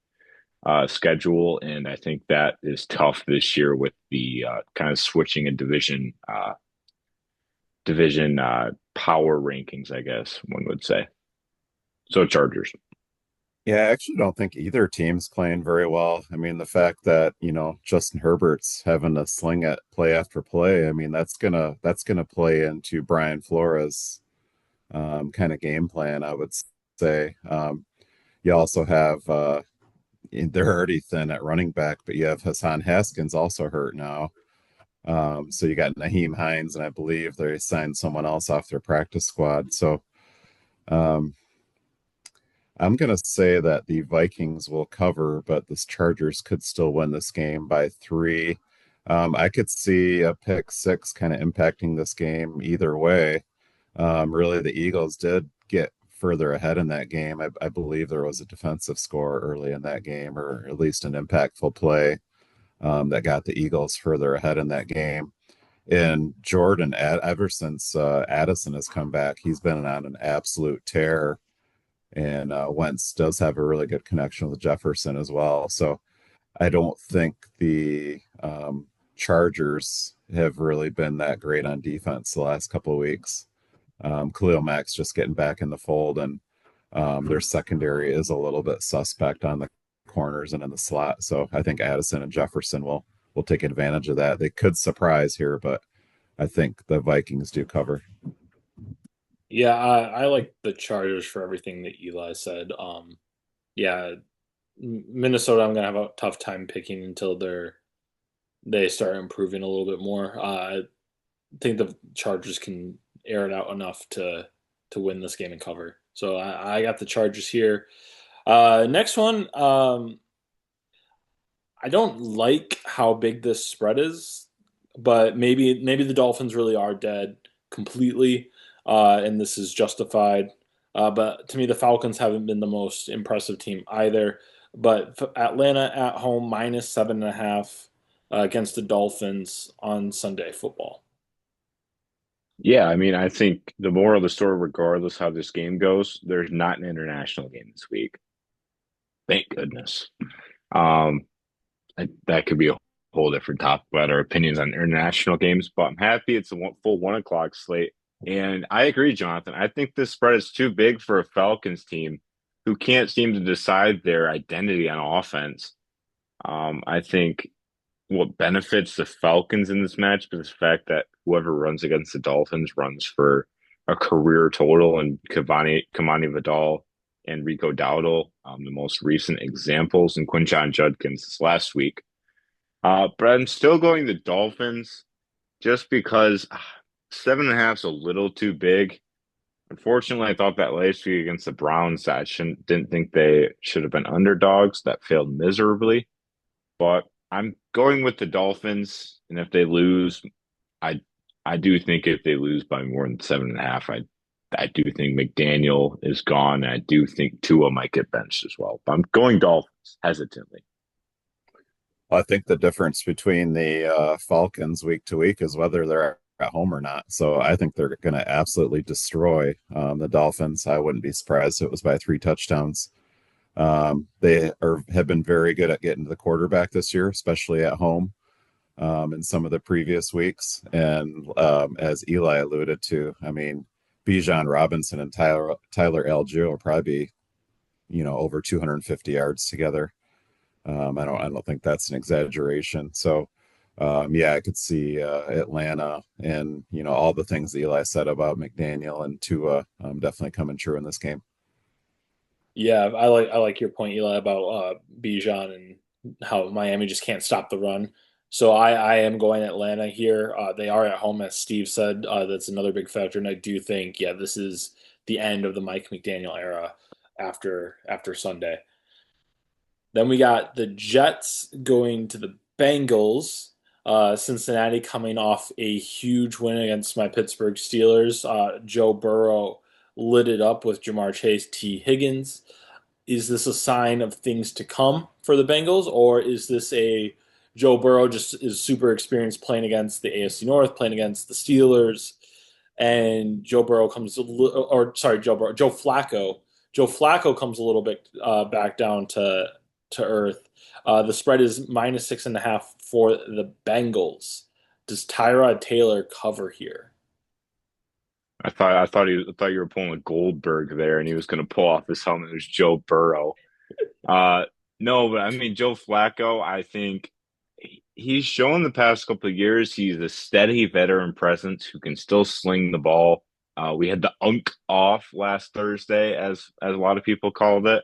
schedule. And I think that is tough this year with the kind of switching a division power rankings, I guess one would say. So Chargers. Yeah, I actually don't think either team's playing very well. I mean, the fact that, Justin Herbert's having to sling it play after play, I mean, that's gonna play into Brian Flores' kind of game plan, I would say. You also have they're already thin at running back, but you have Hassan Haskins also hurt now. So you got Naheem Hines, and I believe they signed someone else off their practice squad. So um, I'm going to say that the Vikings will cover, but the Chargers could still win this game by 3. I could see a pick six kind of impacting this game either way. Really, the Eagles did get further ahead in that game. I believe there was a defensive score early in that game, or at least an impactful play that got the Eagles further ahead in that game. And Jordan, ever since Addison has come back, he's been on an absolute tear. And Wentz does have a really good connection with Jefferson as well. So I don't think the Chargers have really been that great on defense the last couple of weeks. Khalil Mack's just getting back in the fold, and their secondary is a little bit suspect on the corners and in the slot. So I think Addison and Jefferson will take advantage of that. They could surprise here, but I think the Vikings do cover. Yeah, I like the Chargers for everything that Eli said. Yeah, Minnesota, I'm gonna have a tough time picking until they start improving a little bit more. I think the Chargers can air it out enough to win this game and cover. So I got the Chargers here. Next one, I don't like how big this spread is, but maybe the Dolphins really are dead completely, and this is justified. But to me, the Falcons haven't been the most impressive team either. But Atlanta at home -7.5 against the Dolphins on Sunday football. Yeah, I mean, I think the moral of the story, regardless how this game goes, there's not an international game this week. Thank goodness. Um, that could be a whole different topic about our opinions on international games, but I'm happy it's a full 1 o'clock slate. And I agree, Jonathan. I think this spread is too big for a Falcons team who can't seem to decide their identity on offense. I think what benefits the Falcons in this match is the fact that whoever runs against the Dolphins runs for a career total, and Kamani Vidal and Rico Dowdle, the most recent examples, and Quinshon Judkins this last week. But I'm still going the Dolphins just because 7.5 is a little too big. Unfortunately, I thought that last week against the Browns, didn't think they should have been underdogs. That failed miserably. But I'm going with the Dolphins, and if they lose, I I do think if they lose by more than 7.5, I do think McDaniel is gone. And I do think Tua might get benched as well. But I'm going Dolphins hesitantly. I think the difference between the Falcons week to week is whether they're at home or not. So I think they're going to absolutely destroy the Dolphins. I wouldn't be surprised if it was by 3 touchdowns. Have been very good at getting to the quarterback this year, especially at home in some of the previous weeks. And as Eli alluded to, I mean, Bijan Robinson and Tyler Algier will probably be, over 250 yards together. I don't think that's an exaggeration. So, yeah, I could see Atlanta and all the things that Eli said about McDaniel and Tua definitely coming true in this game. Yeah, I like your point, Eli, about Bijan and how Miami just can't stop the run. So I am going Atlanta here. They are at home, as Steve said. That's another big factor, and I do think, yeah, this is the end of the Mike McDaniel era after Sunday. Then we got the Jets going to the Bengals. Cincinnati coming off a huge win against my Pittsburgh Steelers. Joe Burrow lit it up with Jamar Chase, T. Higgins. Is this a sign of things to come for the Bengals, or is this a Joe Burrow just is super experienced playing against the AFC North, playing against the Steelers, and Joe Burrow comes, or sorry, Joe Flacco. Joe Flacco comes a little bit back down to earth. The spread is -6.5 for the Bengals. Does Tyrod Taylor cover here? I thought you were pulling a Goldberg there, and he was going to pull off his helmet. It was Joe Burrow. Uh, no, but I mean Joe Flacco. I think he's shown the past couple of years he's a steady veteran presence who can still sling the ball. We had the unk off last Thursday, as a lot of people called it.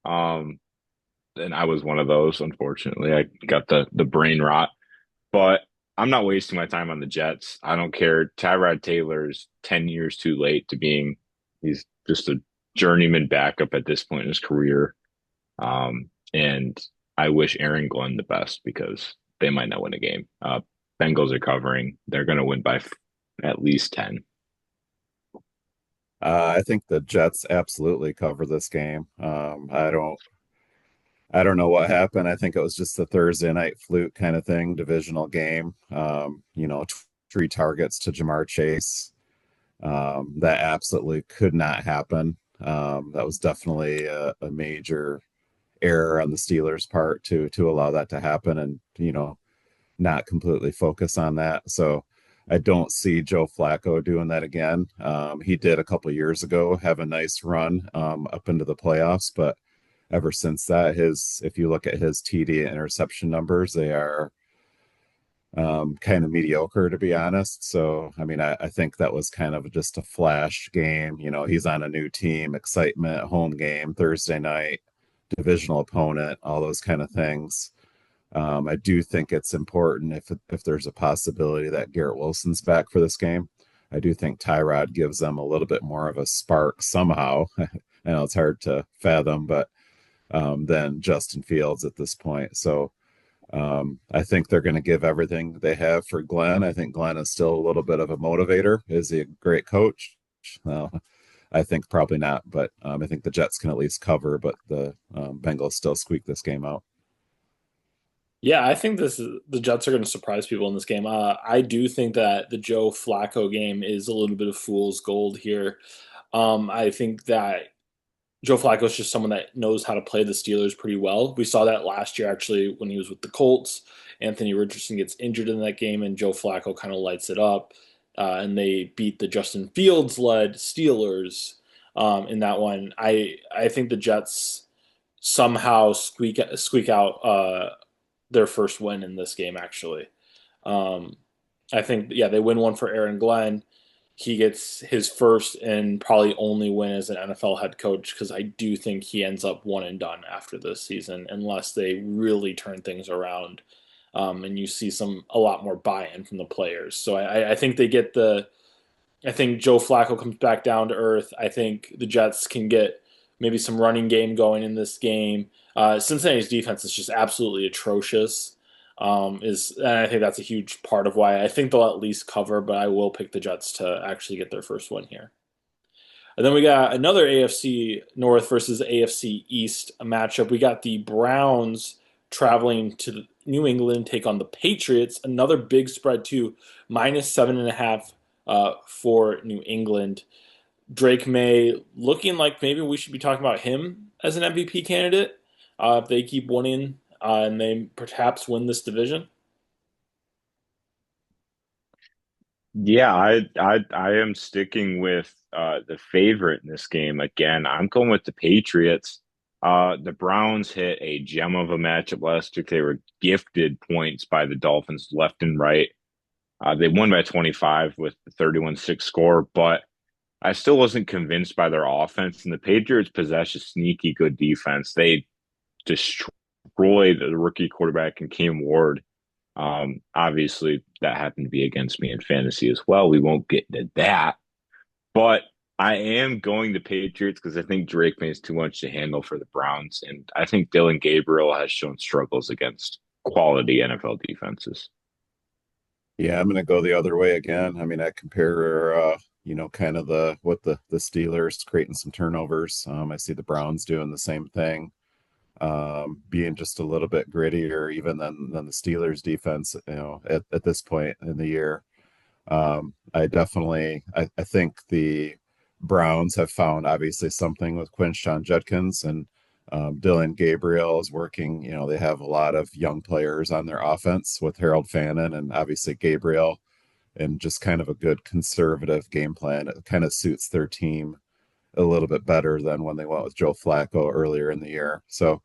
Um, and I was one of those. Unfortunately, I got the brain rot. But I'm not wasting my time on the Jets. I don't care. Tyrod Taylor's 10 years too late to being, he's just a journeyman backup at this point in his career. And I wish Aaron Glenn the best because they might not win a game. Bengals are covering. They're going to win by at least 10. I think the Jets absolutely cover this game. I don't know what happened. I think it was just a Thursday night fluke kind of thing, divisional game. 3 targets to Jamar Chase. That absolutely could not happen. That was definitely a major error on the Steelers' part to allow that to happen and not completely focus on that. So I don't see Joe Flacco doing that again. He did a couple of years ago have a nice run up into the playoffs, but ever since that, his if you look at his TD and interception numbers, they are kind of mediocre to be honest. So I mean, I think that was kind of just a flash game. He's on a new team, excitement, home game, Thursday night, divisional opponent, all those kind of things. I do think it's important if there's a possibility that Garrett Wilson's back for this game. I do think Tyrod gives them a little bit more of a spark somehow. I know it's hard to fathom, but than Justin Fields at this point. So I think they're going to give everything they have for Glenn. I think Glenn is still a little bit of a motivator. Is he a great coach? I think probably not, but I think the Jets can at least cover, but the Bengals still squeak this game out. Yeah, I think the Jets are going to surprise people in this game. I do think that the Joe Flacco game is a little bit of fool's gold here. I think that Joe Flacco is just someone that knows how to play the Steelers pretty well. We saw that last year actually when he was with the Colts. Anthony Richardson gets injured in that game, and Joe Flacco kind of lights it up. And they beat the Justin Fields led Steelers in that one. I think the Jets somehow squeak out their first win in this game. Actually, um, I think yeah they win one for Aaron Glenn. He gets his first and probably only win as an NFL head coach because I do think he ends up one and done after this season unless they really turn things around, and you see a lot more buy-in from the players. So I think they get the I think Joe Flacco comes back down to earth. I think the Jets can get maybe some running game going in this game. Cincinnati's defense is just absolutely atrocious. And I think that's a huge part of why I think they'll at least cover, but I will pick the Jets to actually get their first win here. And then we got another AFC North versus AFC East matchup. We got the Browns traveling to New England, take on the Patriots. Another big spread too, -7.5 for New England. Drake May looking like maybe we should be talking about him as an MVP candidate if they keep winning and they perhaps win this division. Yeah, I am sticking with the favorite in this game. Again, I'm going with the Patriots. The Browns hit a gem of a matchup last week. They were gifted points by the Dolphins left and right. They won by 25 with the 31-6 score, but I still wasn't convinced by their offense. And the Patriots possess a sneaky good defense. They destroyed the rookie quarterback and Cam Ward. Obviously, that happened to be against me in fantasy as well. We won't get into that, but I am going to Patriots because I think Drake May is too much to handle for the Browns, and I think Dylan Gabriel has shown struggles against quality NFL defenses. Yeah, I'm going to go the other way again. I mean, I compare, kind of the Steelers creating some turnovers. I see the Browns doing the same thing, being just a little bit grittier even than the Steelers defense, at this point in the year. I think the Browns have found obviously something with Quinshon Judkins and Dylan Gabriel is working. They have a lot of young players on their offense with Harold Fannin and obviously Gabriel and just kind of a good conservative game plan. It kind of suits their team a little bit better than when they went with Joe Flacco earlier in the year. So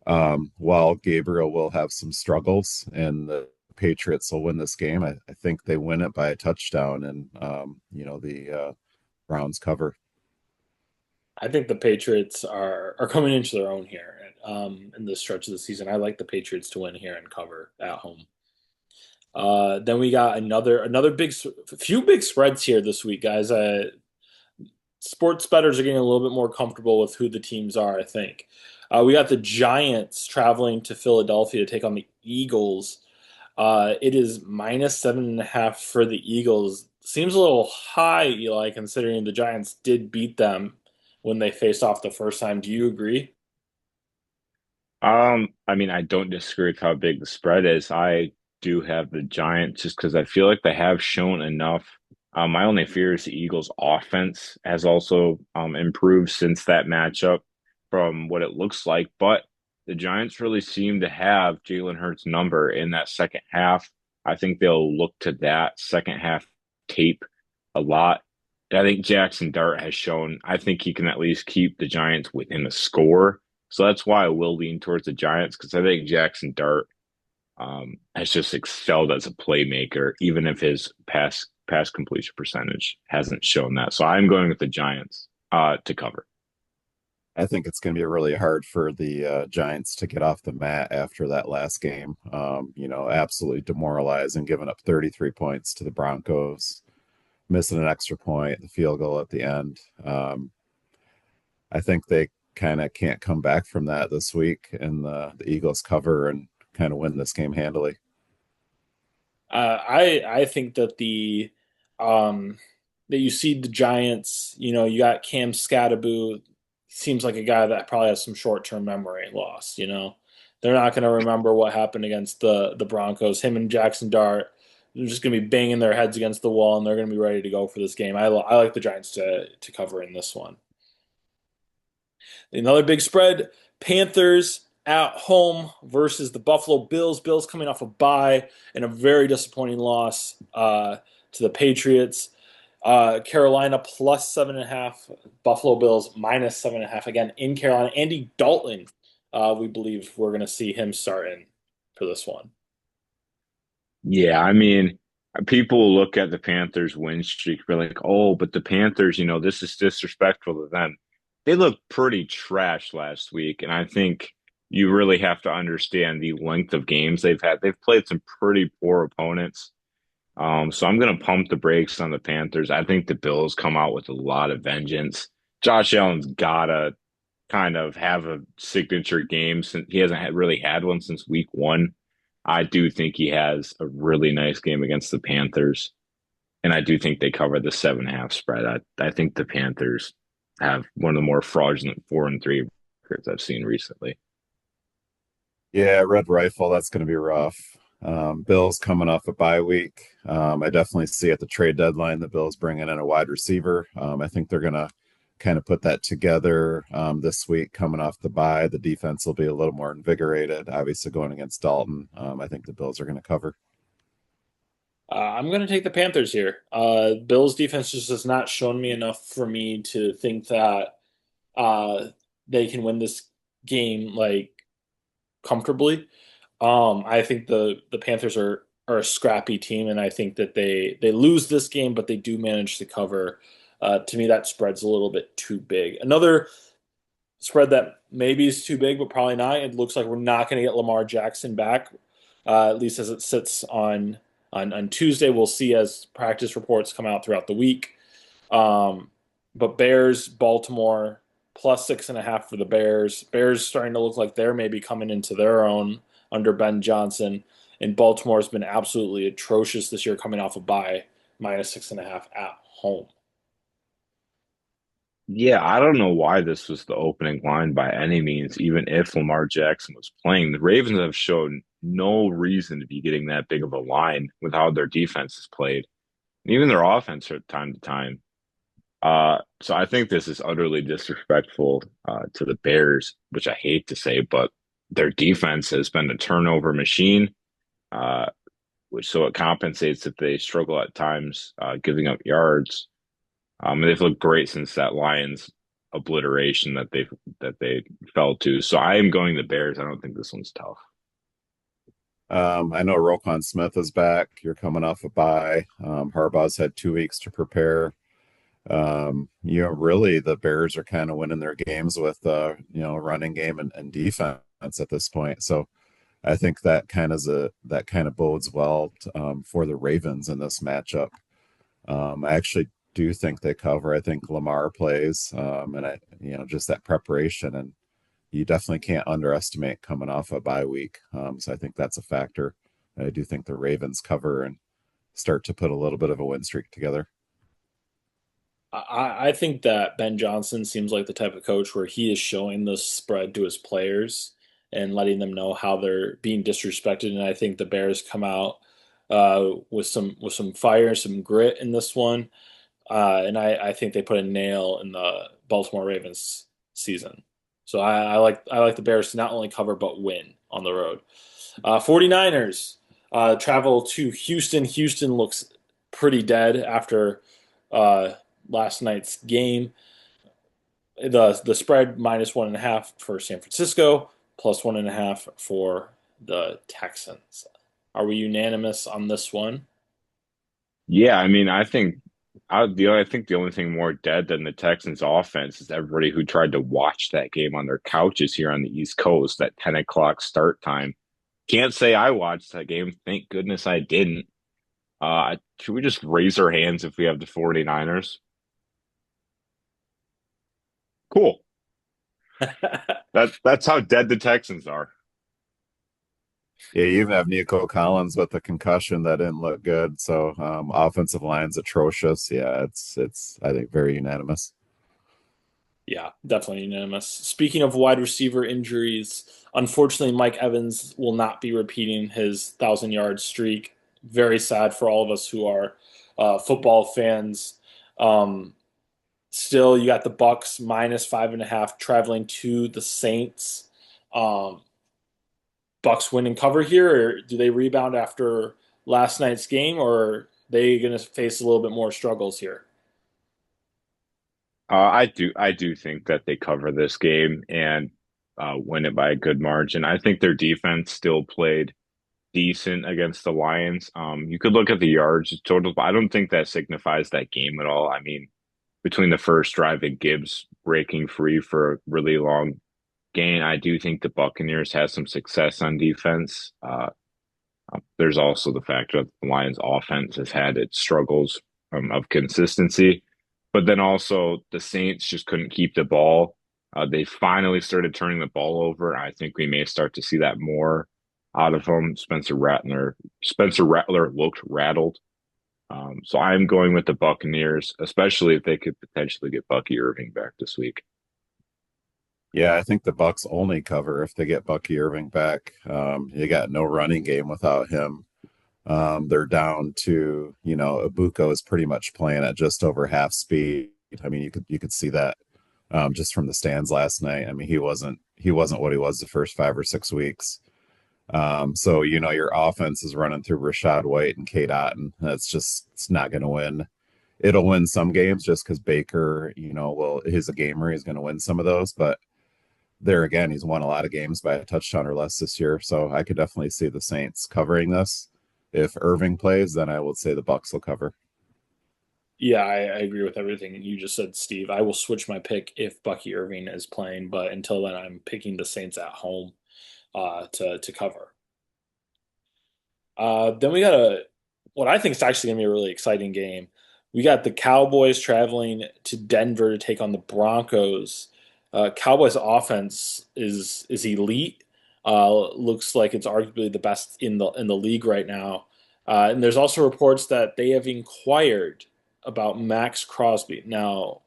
while Gabriel will have some struggles and the Patriots will win this game, I think they win it by a touchdown and, the Browns cover. I think the Patriots are coming into their own here in this stretch of the season. I like the Patriots to win here and cover at home. Then we got another few big spreads here this week, guys. Sports bettors are getting a little bit more comfortable with who the teams are, I think. We got the Giants traveling to Philadelphia to take on the Eagles. It is -7.5 for the Eagles. Seems a little high, Eli, considering the Giants did beat them when they faced off the first time. Do you agree? I mean, I don't disagree with how big the spread is. I do have the Giants just because I feel like they have shown enough. My only fear is the Eagles' offense has also improved since that matchup from what it looks like. But the Giants really seem to have Jalen Hurts' number in that second half. I think they'll look to that second half tape a lot. I think Jackson Dart has shown, I think he can at least keep the Giants within a score. So that's why I will lean towards the Giants because I think Jackson Dart has just excelled as a playmaker, even if his pass completion percentage hasn't shown that. So I'm going with the Giants to cover. I think it's going to be really hard for the Giants to get off the mat after that last game. Absolutely demoralizing, giving up 33 points to the Broncos, missing an extra point, the field goal at the end. I think they kind of can't come back from that this week, and the Eagles cover and kind of win this game handily. I think that the that you see the Giants. You got Cam Scatterboo. Seems like a guy that probably has some short term memory loss. They're not going to remember what happened against the Broncos. Him and Jackson Dart. They're just going to be banging their heads against the wall, and they're going to be ready to go for this game. I like the Giants to cover in this one. Another big spread: Panthers at home versus the Buffalo Bills. Bills coming off a bye and a very disappointing loss to the Patriots. Carolina +7.5. Buffalo Bills -7.5 again in Carolina. Andy Dalton, we believe we're going to see him starting for this one. Yeah, I mean, people look at the Panthers win streak, be like, oh, but the Panthers, this is disrespectful to them. They looked pretty trash last week, and I think you really have to understand the length of games they've had. They've played some pretty poor opponents. So I'm going to pump the brakes on the Panthers. I think the Bills come out with a lot of vengeance. Josh Allen's got to kind of have a signature game since he hasn't really had one since week one. I do think he has a really nice game against the Panthers. And I do think they cover the 7.5 spread. I think the Panthers have one of the more fraudulent 4-3 records I've seen recently. Yeah, Red Rifle, that's going to be rough. Bills coming off a bye week. I definitely see at the trade deadline the Bills bringing in a wide receiver. I think they're going to kind of put that together this week coming off the bye. The defense will be a little more invigorated, obviously going against Dalton. I think the Bills are going to cover. I'm going to take the Panthers here. Bills defense just has not shown me enough for me to think that uh, they can win this game like comfortably. I think the Panthers are a scrappy team, and I think that they lose this game, but they do manage to cover. To me, that spread's a little bit too big. Another spread that maybe is too big, but probably not. It looks like we're not going to get Lamar Jackson back, at least as it sits on Tuesday. We'll see as practice reports come out throughout the week. Um, but Bears, Baltimore, plus 6.5 for the Bears. Bears starting to look like they're maybe coming into their own under Ben Johnson. And Baltimore's been absolutely atrocious this year, coming off a bye, minus 6.5 at home. Yeah, I don't know why this was the opening line by any means, even if Lamar Jackson was playing. The Ravens have shown no reason to be getting that big of a line with how their defense is played, and even their offense from time to time. So I think this is utterly disrespectful to the Bears, which I hate to say, but their defense has been a turnover machine, uh, which so it compensates if they struggle at times giving up yards. And they've looked great since that Lions obliteration that they fell to. So I am going the Bears. I don't think this one's tough. I know Roquan Smith is back. You're coming off a bye. Harbaugh's had 2 weeks to prepare. Really the Bears are kind of winning their games with running game and defense at this point. So I think that kind of bodes well for the Ravens in this matchup. I actually do think they cover. I think Lamar plays, and just that preparation, and you definitely can't underestimate coming off a bye week. So I think that's a factor. I do think the Ravens cover and start to put a little bit of a win streak together. I think that Ben Johnson seems like the type of coach where he is showing the spread to his players and letting them know how they're being disrespected. And I think the Bears come out with some fire, some grit in this one. And I think they put a nail in the Baltimore Ravens season. So I like the Bears to not only cover but win on the road. 49ers travel to Houston. Houston looks pretty dead after uh, last night's game. The spread minus 1.5 for San Francisco, plus 1.5 for the Texans. Are we unanimous on this one? Yeah, I mean, I think the only thing more dead than the Texans offense is everybody who tried to watch that game on their couches here on the East Coast, that 10 o'clock start time. Can't say I watched that game. Thank goodness I didn't. Should we just raise our hands if we have the 49ers? Cool. That's how dead the Texans are. Yeah, you even have Nico Collins with a concussion that didn't look good. So offensive line's atrocious. Yeah, it's I think very unanimous. Yeah, definitely unanimous. Speaking of wide receiver injuries, unfortunately, Mike Evans will not be repeating his 1,000 yard streak. Very sad for all of us who are football fans. Um, Still, you got the Bucks minus 5.5 traveling to the Saints. Um, Bucks win and cover here, or do they rebound after last night's game, or are they going to face a little bit more struggles here? I do think that they cover this game and win it by a good margin. I think their defense still played decent against the Lions. You could look at the yards total, but I don't think that signifies that game at all. I mean, between the first drive and Gibbs breaking free for a really long gain, I do think the Buccaneers have some success on defense. There's also the fact that the Lions' offense has had its struggles of consistency, but then also the Saints just couldn't keep the ball. They finally started turning the ball over. I think we may start to see that more out of them. Spencer Rattler looked rattled. So I'm going with the Buccaneers, especially if they could potentially get Bucky Irving back this week. Yeah, I think the Bucks only cover if they get Bucky Irving back. You got no running game without him. They're down to, Ibuka is pretty much playing at just over half speed. I mean, you could see that just from the stands last night. I mean, he wasn't what he was the first 5 or 6 weeks. So your offense is running through Rashad White and Kate Otten. It's not going to win. It'll win some games just because Baker, he's a gamer. He's going to win some of those, but there again, he's won a lot of games by a touchdown or less this year. So I could definitely see the Saints covering this. If Irving plays, then I would say the Bucks will cover. Yeah, I agree with everything you just said, Steve. I will switch my pick if Bucky Irving is playing, but until then, I'm picking the Saints at home to cover. Then we got what I think is actually going to be a really exciting game. We got the Cowboys traveling to Denver to take on the Broncos. Cowboys offense is elite. Looks like it's arguably the best in the league right now. And there's also reports that they have inquired about Max Crosby. Now,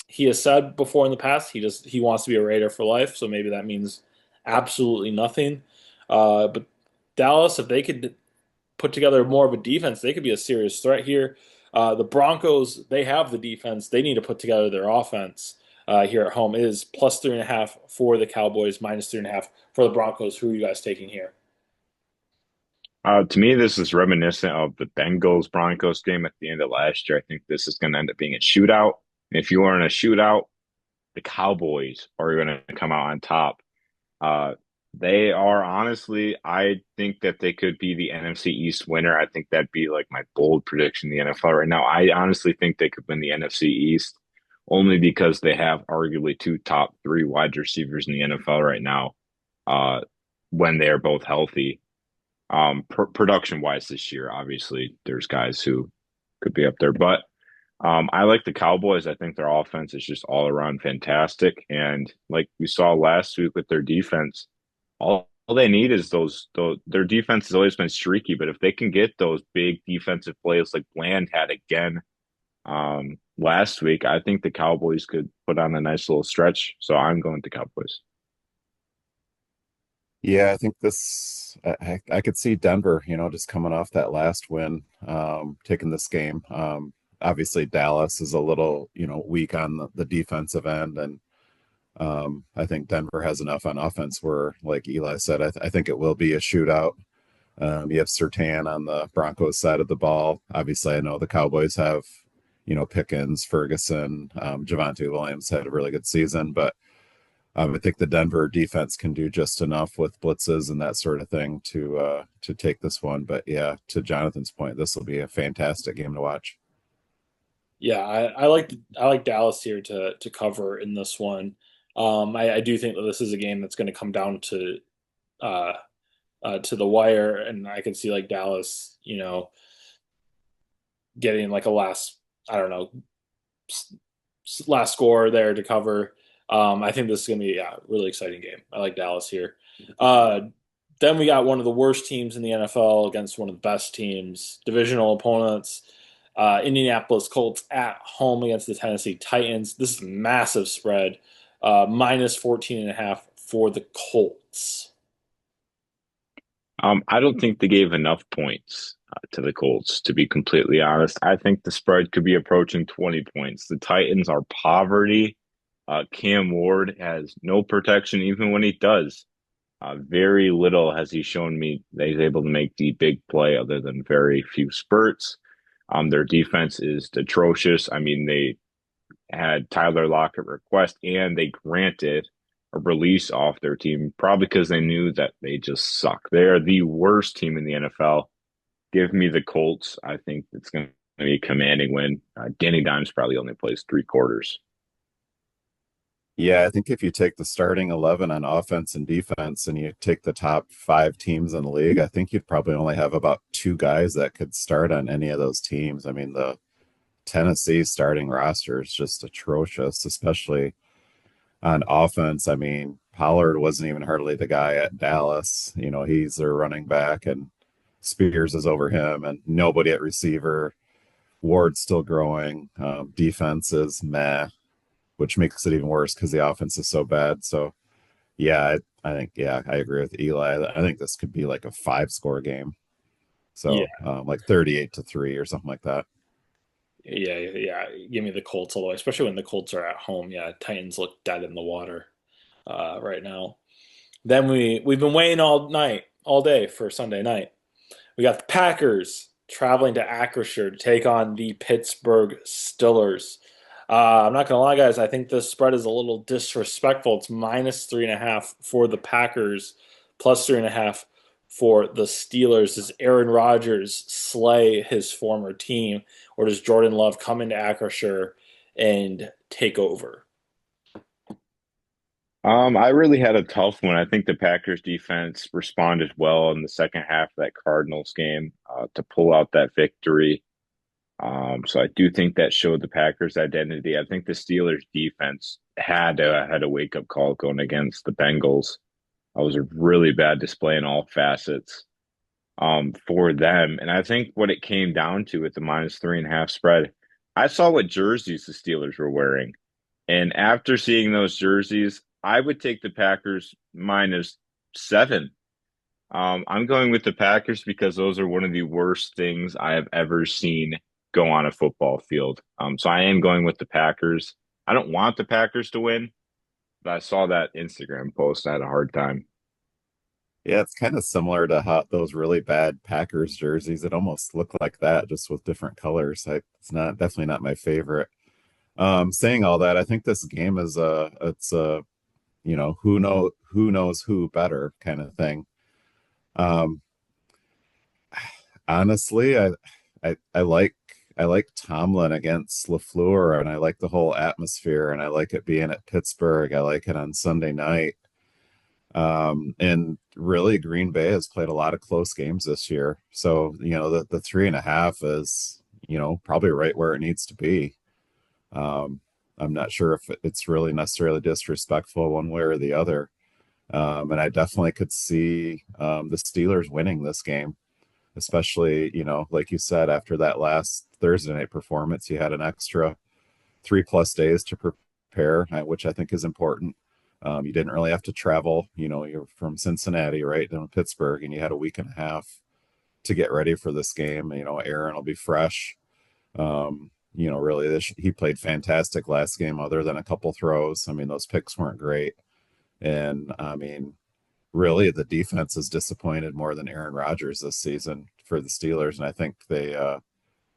he has said before in the past he wants to be a Raider for life, so maybe that means absolutely nothing. But Dallas, if they could put together more of a defense, they could be a serious threat here. The Broncos, they have the defense. They need to put together their offense here at home. It is plus 3.5 for the Cowboys, minus 3.5 for the Broncos. Who are you guys taking here? To me, this is reminiscent of the Bengals Broncos game at the end of last year. I think this is going to end up being a shootout. And if you are in a shootout, the Cowboys are going to come out on top. Uh, they are honestly, I think that they could be the NFC East winner. I think that'd be like my bold prediction in the NFL right now. I honestly think they could win the NFC East only because they have arguably two top three wide receivers in the NFL right now. Uh, when they are both healthy. Production wise this year, obviously, there's guys who could be up there, but I like the Cowboys. I think their offense is just all around fantastic, and like we saw last week with their defense, all they need is those. Their defense has always been streaky, but if they can get those big defensive plays like Bland had again last week, I think the Cowboys could put on a nice little stretch. So I'm going to Cowboys. Yeah, I think I could see Denver, just coming off that last win, taking this game. Obviously, Dallas is a little, weak on the defensive end, and I think Denver has enough on offense where, like Eli said, I think it will be a shootout. You have Surtain on the Broncos side of the ball. Obviously, I know the Cowboys have, Pickens, Ferguson, Javonte Williams had a really good season, but I think the Denver defense can do just enough with blitzes and that sort of thing to take this one. But yeah, to Jonathan's point, this will be a fantastic game to watch. Yeah, I like Dallas here to cover in this one. I do think that this is a game that's going to come down uh, to the wire, and I can see like Dallas, getting like a last, I don't know, last score there to cover. I think this is going to be a really exciting game. I like Dallas here. Uh, then we got one of the worst teams in the NFL against one of the best teams, divisional opponents. Indianapolis Colts at home against the Tennessee Titans. This is a massive spread, minus 14.5 for the Colts. I don't think they gave enough points to the Colts, to be completely honest. I think the spread could be approaching 20 points. The Titans are poverty. Cam Ward has no protection, even when he does. Very little has he shown me that he's able to make the big play other than very few spurts. Their defense is atrocious. I mean, they had Tyler Lockett request and they granted a release off their team, probably because they knew that they just suck. They are the worst team in the NFL. Give me the Colts. I think it's going to be a commanding win. Danny Dimes probably only plays three quarters. Yeah, I think if you take the starting 11 on offense and defense and you take the top five teams in the league, I think you'd probably only have about two guys that could start on any of those teams. I mean, the Tennessee starting roster is just atrocious, especially on offense. I mean, Pollard wasn't even hardly the guy at Dallas. He's their running back, and Spears is over him, and nobody at receiver. Ward's still growing. Defense is meh. which makes it even worse because the offense is so bad. So yeah, I think yeah, I agree with Eli. I think this could be like a 5 score game. Yeah, So like 38-3 or something like that. yeah. Give me the Colts all the way, especially when the Colts are at home. Yeah, Titans look dead in the water right now. Then we've been waiting all night, all day for Sunday night. We got the Packers traveling to Acrisure to take on the Pittsburgh Steelers. I'm not gonna lie, guys. I think this spread is a little disrespectful. It's -3.5 for the Packers, +3.5 for the Steelers. Does Aaron Rodgers slay his former team, or does Jordan Love come into Acrisure and take over? I really had a tough one. I think the Packers defense responded well in the second half of that Cardinals game to pull out that victory. So I do think that showed the Packers' identity. I think the Steelers' defense had a wake up call going against the Bengals. It was a really bad display in all facets for them. And I think what it came down to with the -3.5 spread, I saw what jerseys the Steelers were wearing. And after seeing those jerseys, I would take the Packers -7. I'm going with the Packers because those are one of the worst things I have ever seen go on a football field. So I am going with the Packers. I don't want the Packers to win, but I saw that Instagram post. I had a hard time. Yeah, it's kind of similar to how those really bad Packers jerseys. It almost looked like that, just with different colors. It's not definitely not my favorite. Saying all that, I think this game is it's a who knows who better kind of thing. Um, honestly, I like Tomlin against LaFleur, and I like the whole atmosphere, and I like it being at Pittsburgh. I like it on Sunday night. And really, Green Bay has played a lot of close games this year. So, the 3.5 is, probably right where it needs to be. Um, I'm not sure if it's really necessarily disrespectful one way or the other. And I definitely could see the Steelers winning this game, especially, like you said, after that last Thursday night performance, you had an extra 3+ days to prepare, which I think is important. You didn't really have to travel. You're from Cincinnati, right, down to Pittsburgh, and you had a week and a half to get ready for this game. Aaron will be fresh. Really, he played fantastic last game, other than a couple throws. I mean, those picks weren't great. And I mean, really, the defense is disappointed more than Aaron Rodgers this season for the Steelers. And I think they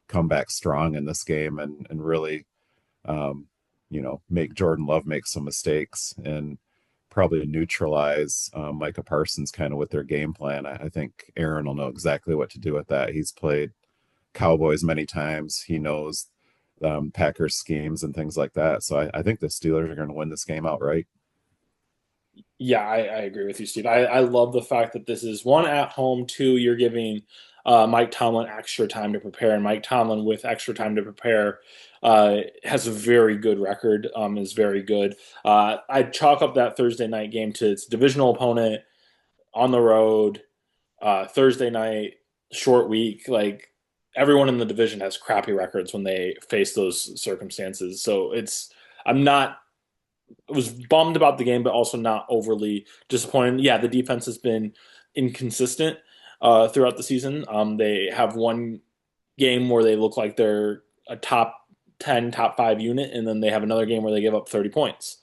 come back strong in this game and really um, make Jordan Love make some mistakes and probably neutralize Micah Parsons kind of with their game plan. I think Aaron will know exactly what to do with that. He's played Cowboys many times. He knows Packers schemes and things like that. So I think the Steelers are going to win this game outright. Yeah, I agree with you, Steve. I love the fact that this is one at home, two, you're giving Mike Tomlin extra time to prepare, and Mike Tomlin with extra time to prepare has a very good record, is very good. I chalk up that Thursday night game to its divisional opponent on the road, Thursday night, short week. Like everyone in the division has crappy records when they face those circumstances. So I'm not was bummed about the game, but also not overly disappointed. Yeah, the defense has been inconsistent throughout the season. They have one game where they look like they're a top 10, top five unit, and then they have another game where they give up 30 points.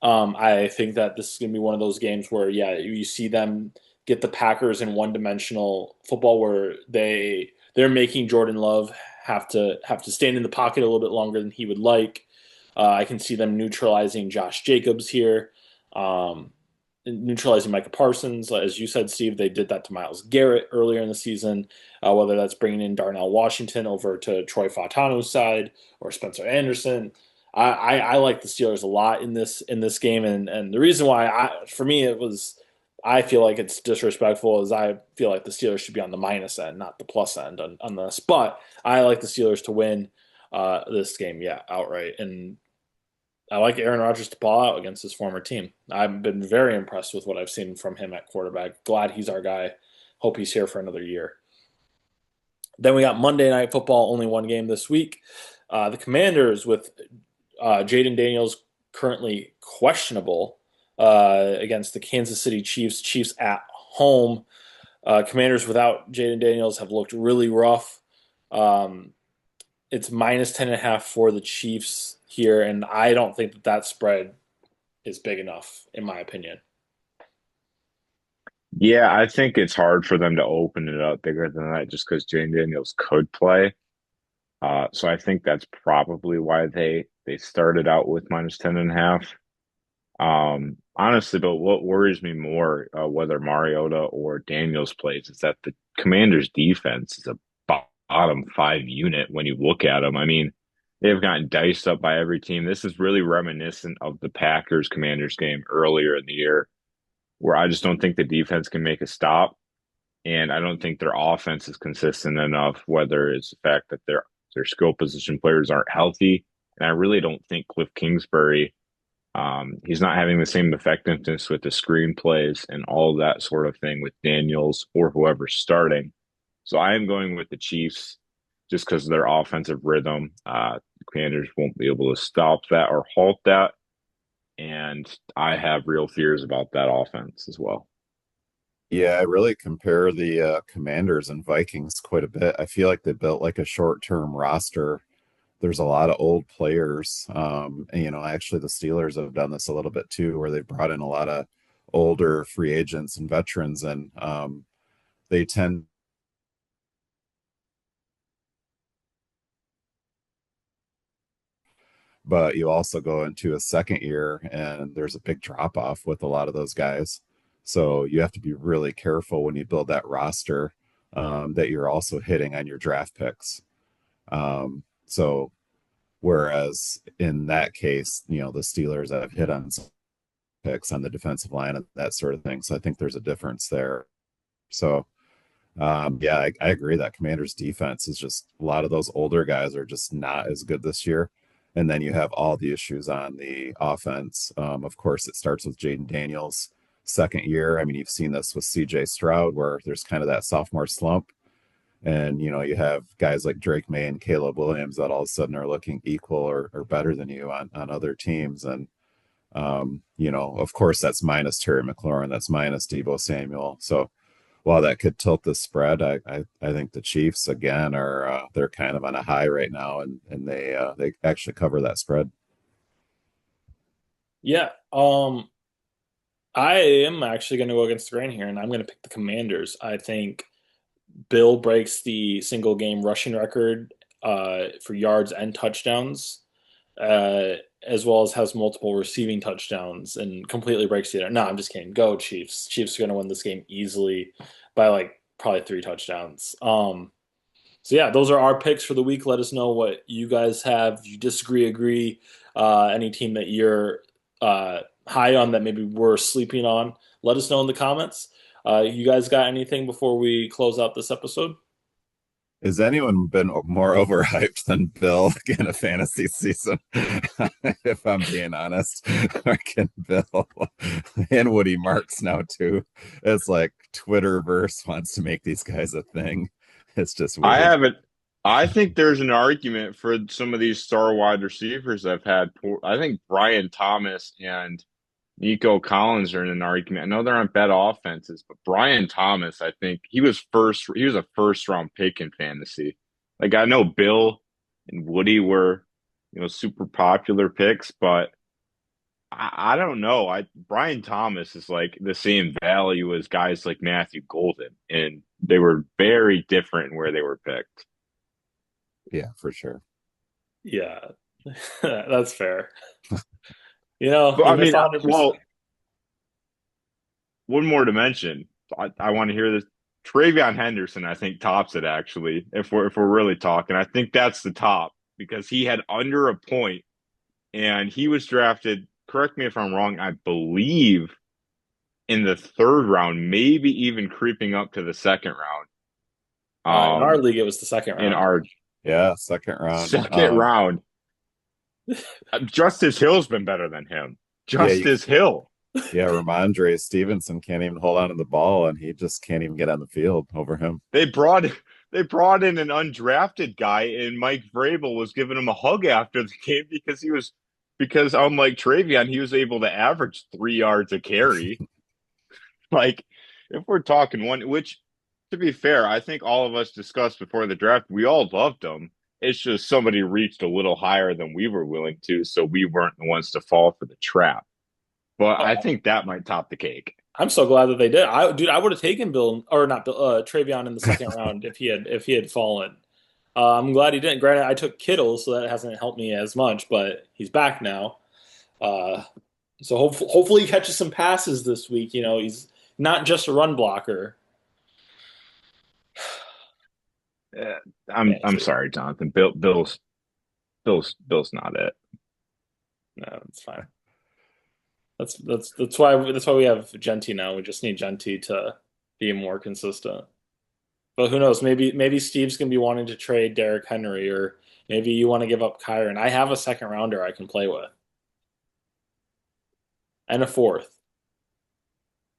I think that this is going to be one of those games where, yeah, you see them get the Packers in one-dimensional football where they're making Jordan Love have to stand in the pocket a little bit longer than he would like. I can see them neutralizing Josh Jacobs here, um, neutralizing Micah Parsons. As you said, Steve, they did that to Myles Garrett earlier in the season, whether that's bringing in Darnell Washington over to Troy Fautano's side or Spencer Anderson. I like the Steelers a lot in this game, and the reason why for me I feel like it's disrespectful is I feel like the Steelers should be on the minus end, not the plus end on this. But I like the Steelers to win this game, yeah, outright. And I like Aaron Rodgers to ball out against his former team. I've been very impressed with what I've seen from him at quarterback. Glad he's our guy. Hope he's here for another year. Then we got Monday Night Football, only one game this week. The Commanders with Jaden Daniels currently questionable against the Kansas City Chiefs. Chiefs at home. Commanders without Jaden Daniels have looked really rough. Um, it's minus 10.5 for the Chiefs here, and I don't think that spread is big enough, in my opinion. Yeah, I think it's hard for them to open it up bigger than that just because Jane Daniels could play. So I think that's probably why they started out with minus 10.5. Honestly, but what worries me more, whether Mariota or Daniels plays, is that the Commanders' defense is a bottom five unit when you look at them. I mean, they've gotten diced up by every team. This is really reminiscent of the Packers Commanders game earlier in the year, where I just don't think the defense can make a stop. And I don't think their offense is consistent enough, whether it's the fact that their skill position players aren't healthy. And I really don't think Cliff Kingsbury he's not having the same effectiveness with the screenplays and all that sort of thing with Daniels or whoever's starting. So I am going with the Chiefs just because of their offensive rhythm. The Commanders won't be able to stop that or halt that. And I have real fears about that offense as well. Yeah, I really compare the Commanders and Vikings quite a bit. I feel like they built like a short-term roster. There's a lot of old players. And, actually, the Steelers have done this a little bit too, where they brought in a lot of older free agents and veterans, and they tend, but you also go into a second year and there's a big drop off with a lot of those guys. So you have to be really careful when you build that roster, that you're also hitting on your draft picks. So whereas in that case, the Steelers have hit on some picks on the defensive line and that sort of thing. So I think there's a difference there. So yeah, I agree that Commanders defense is just a lot of those older guys are just not as good this year. And then you have all the issues on the offense. Of course, it starts with Jaden Daniels' second year. I mean, you've seen this with CJ Stroud, where there's kind of that sophomore slump. And, you have guys like Drake May and Caleb Williams that all of a sudden are looking equal or better than you on other teams. And, of course, that's minus Terry McLaurin, that's minus Deebo Samuel. So while that could tilt the spread, I think the Chiefs again are they're kind of on a high right now, and they actually cover that spread. Yeah, I am actually going to go against the grain here, and I'm going to pick the Commanders. I think Bill breaks the single game rushing record for yards and touchdowns, uh, as well as has multiple receiving touchdowns and completely breaks the other. No, I'm just kidding. Go Chiefs. Chiefs are going to win this game easily by like probably 3 touchdowns. So yeah, those are our picks for the week. Let us know what you guys have. If you disagree, agree, any team that you're high on that maybe we're sleeping on, let us know in the comments. You guys got anything before we close out this episode? Has anyone been more overhyped than Bill in a fantasy season? If I'm being honest, freaking Bill and Woody Marks now too. It's like Twitterverse wants to make these guys a thing. It's just I weird. haven't. I think there's an argument for some of these star wide receivers I've had. I think Brian Thomas and Nico Collins are in an argument. I know they're on bad offenses, but Brian Thomas, I think he was first. He was a first round pick in fantasy. Like I know Bill and Woody were, super popular picks, but I don't know. Brian Thomas is like the same value as guys like Matthew Golden, and they were very different in where they were picked. Yeah, for sure. Yeah, that's fair. But You I miss mean, 100%. well, one more to mention. I want to hear this. Travion Henderson, I think, tops it actually. If we're really talking, I think that's the top because he had under a point, and he was drafted. Correct me if I'm wrong. I believe in the third round, maybe even creeping up to the second round. In our Um, league, it was the second in round. our Yeah, second round. second round, Justice Hill's been better than him. Yeah, you Justice Hill. Yeah, Ramondre Stevenson can't even hold on to the ball, and he just can't even get on the field over him. They brought they brought in an undrafted guy, and Mike Vrabel was giving him a hug after the game because he was because unlike Travion, he was able to average 3 yards a carry. Like, if we're talking one, which to be fair, I think all of us discussed before the draft, we all loved him. It's just somebody reached a little higher than we were willing to, so we weren't the ones to fall for the trap. But I Oh, think that might top the cake. I'm so glad that they did. I would have taken Bill or not Bill, Travion in the second round if he had fallen. I'm glad he didn't. Granted, I took Kittle, so that hasn't helped me as much, but he's back now. Uh, so hopefully he catches some passes this week. You know, he's not just a run blocker. Uh, I'm Fantasy. sorry, Jonathan. Bill's not it. No, it's fine. That's why we have Genti now. We just need Genti to be more consistent. But who knows? Maybe Steve's gonna be wanting to trade Derrick Henry, or maybe you want to give up Kyron. I have a second rounder I can play with, and a fourth.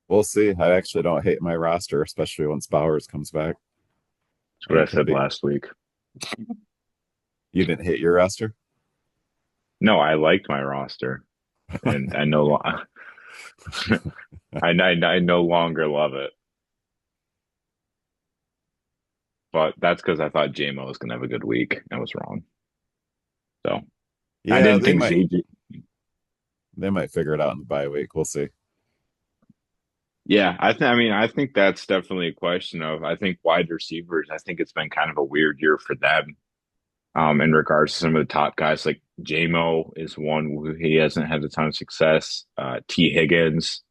We'll see. I actually don't hate my roster, especially once Bowers comes back. That's I what I think he'll said be. last week. You didn't hate your roster? No, I liked my roster, and I no I no longer love it. But that's because I thought JMO was gonna have a good week. I was wrong. So I Yeah, didn't think ZJ. they might figure it out in the bye week. We'll see. Yeah, I think that's definitely a question of I think wide receivers. I think it's been kind of a weird year for them. In regards to some of the top guys, like JMO is one who he hasn't had a ton of success. T. Higgins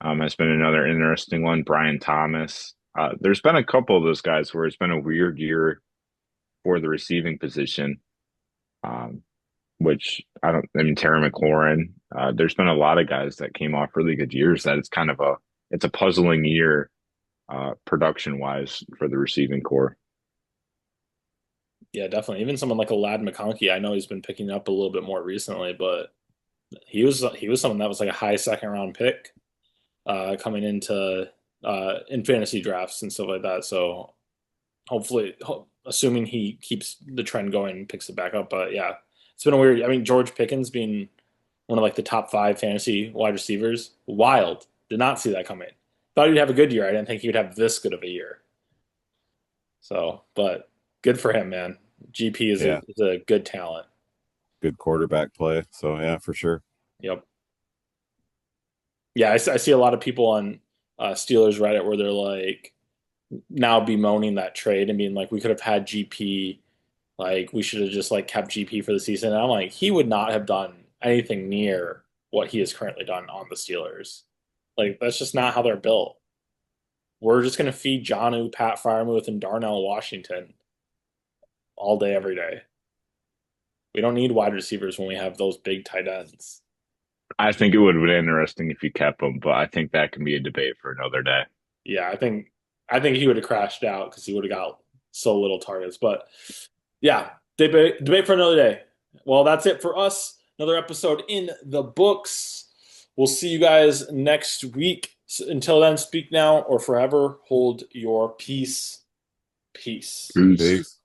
has been another interesting one. Brian Thomas. There's been a couple of those guys where it's been a weird year for the receiving position. Um, which I mean, Terry McLaurin. There's been a lot of guys that came off really good years that it's a puzzling year, production wise for the receiving core. Yeah, definitely. Even someone like a Lad McConkey, I know he's been picking up a little bit more recently, but he was someone that was like a high second round pick coming into in fantasy drafts and stuff like that. So hopefully, assuming he keeps the trend going and picks it back up. But yeah, it's been a weird. I mean, George Pickens being one of like the top five fantasy wide receivers, wild. Did not see that coming. Thought he'd have a good year. I didn't think he would have this good of a year. So, but good for him, man. GP Yeah, is a good talent. good quarterback play. So yeah, for sure. Yep. Yeah, I see a lot of people on Steelers Reddit where they're like now bemoaning that trade and being like, we could have had GP, like we should have just like kept GP for the season. And I'm like, he would not have done anything near what he has currently done on the Steelers. Like that's just not how they're built. We're just gonna feed Jonnu, Pat Fryermuth, and Darnell Washington all day, every day. We don't need wide receivers when we have those big tight ends. I think it would have been interesting if you kept him, but I think that can be a debate for another day. Yeah, I think he would have crashed out because he would have got so little targets. But yeah, debate for another day. Well, that's it for us. Another episode in the books. We'll see you guys next week. So until then, speak now or forever hold your peace. Peace. Peace. Peace.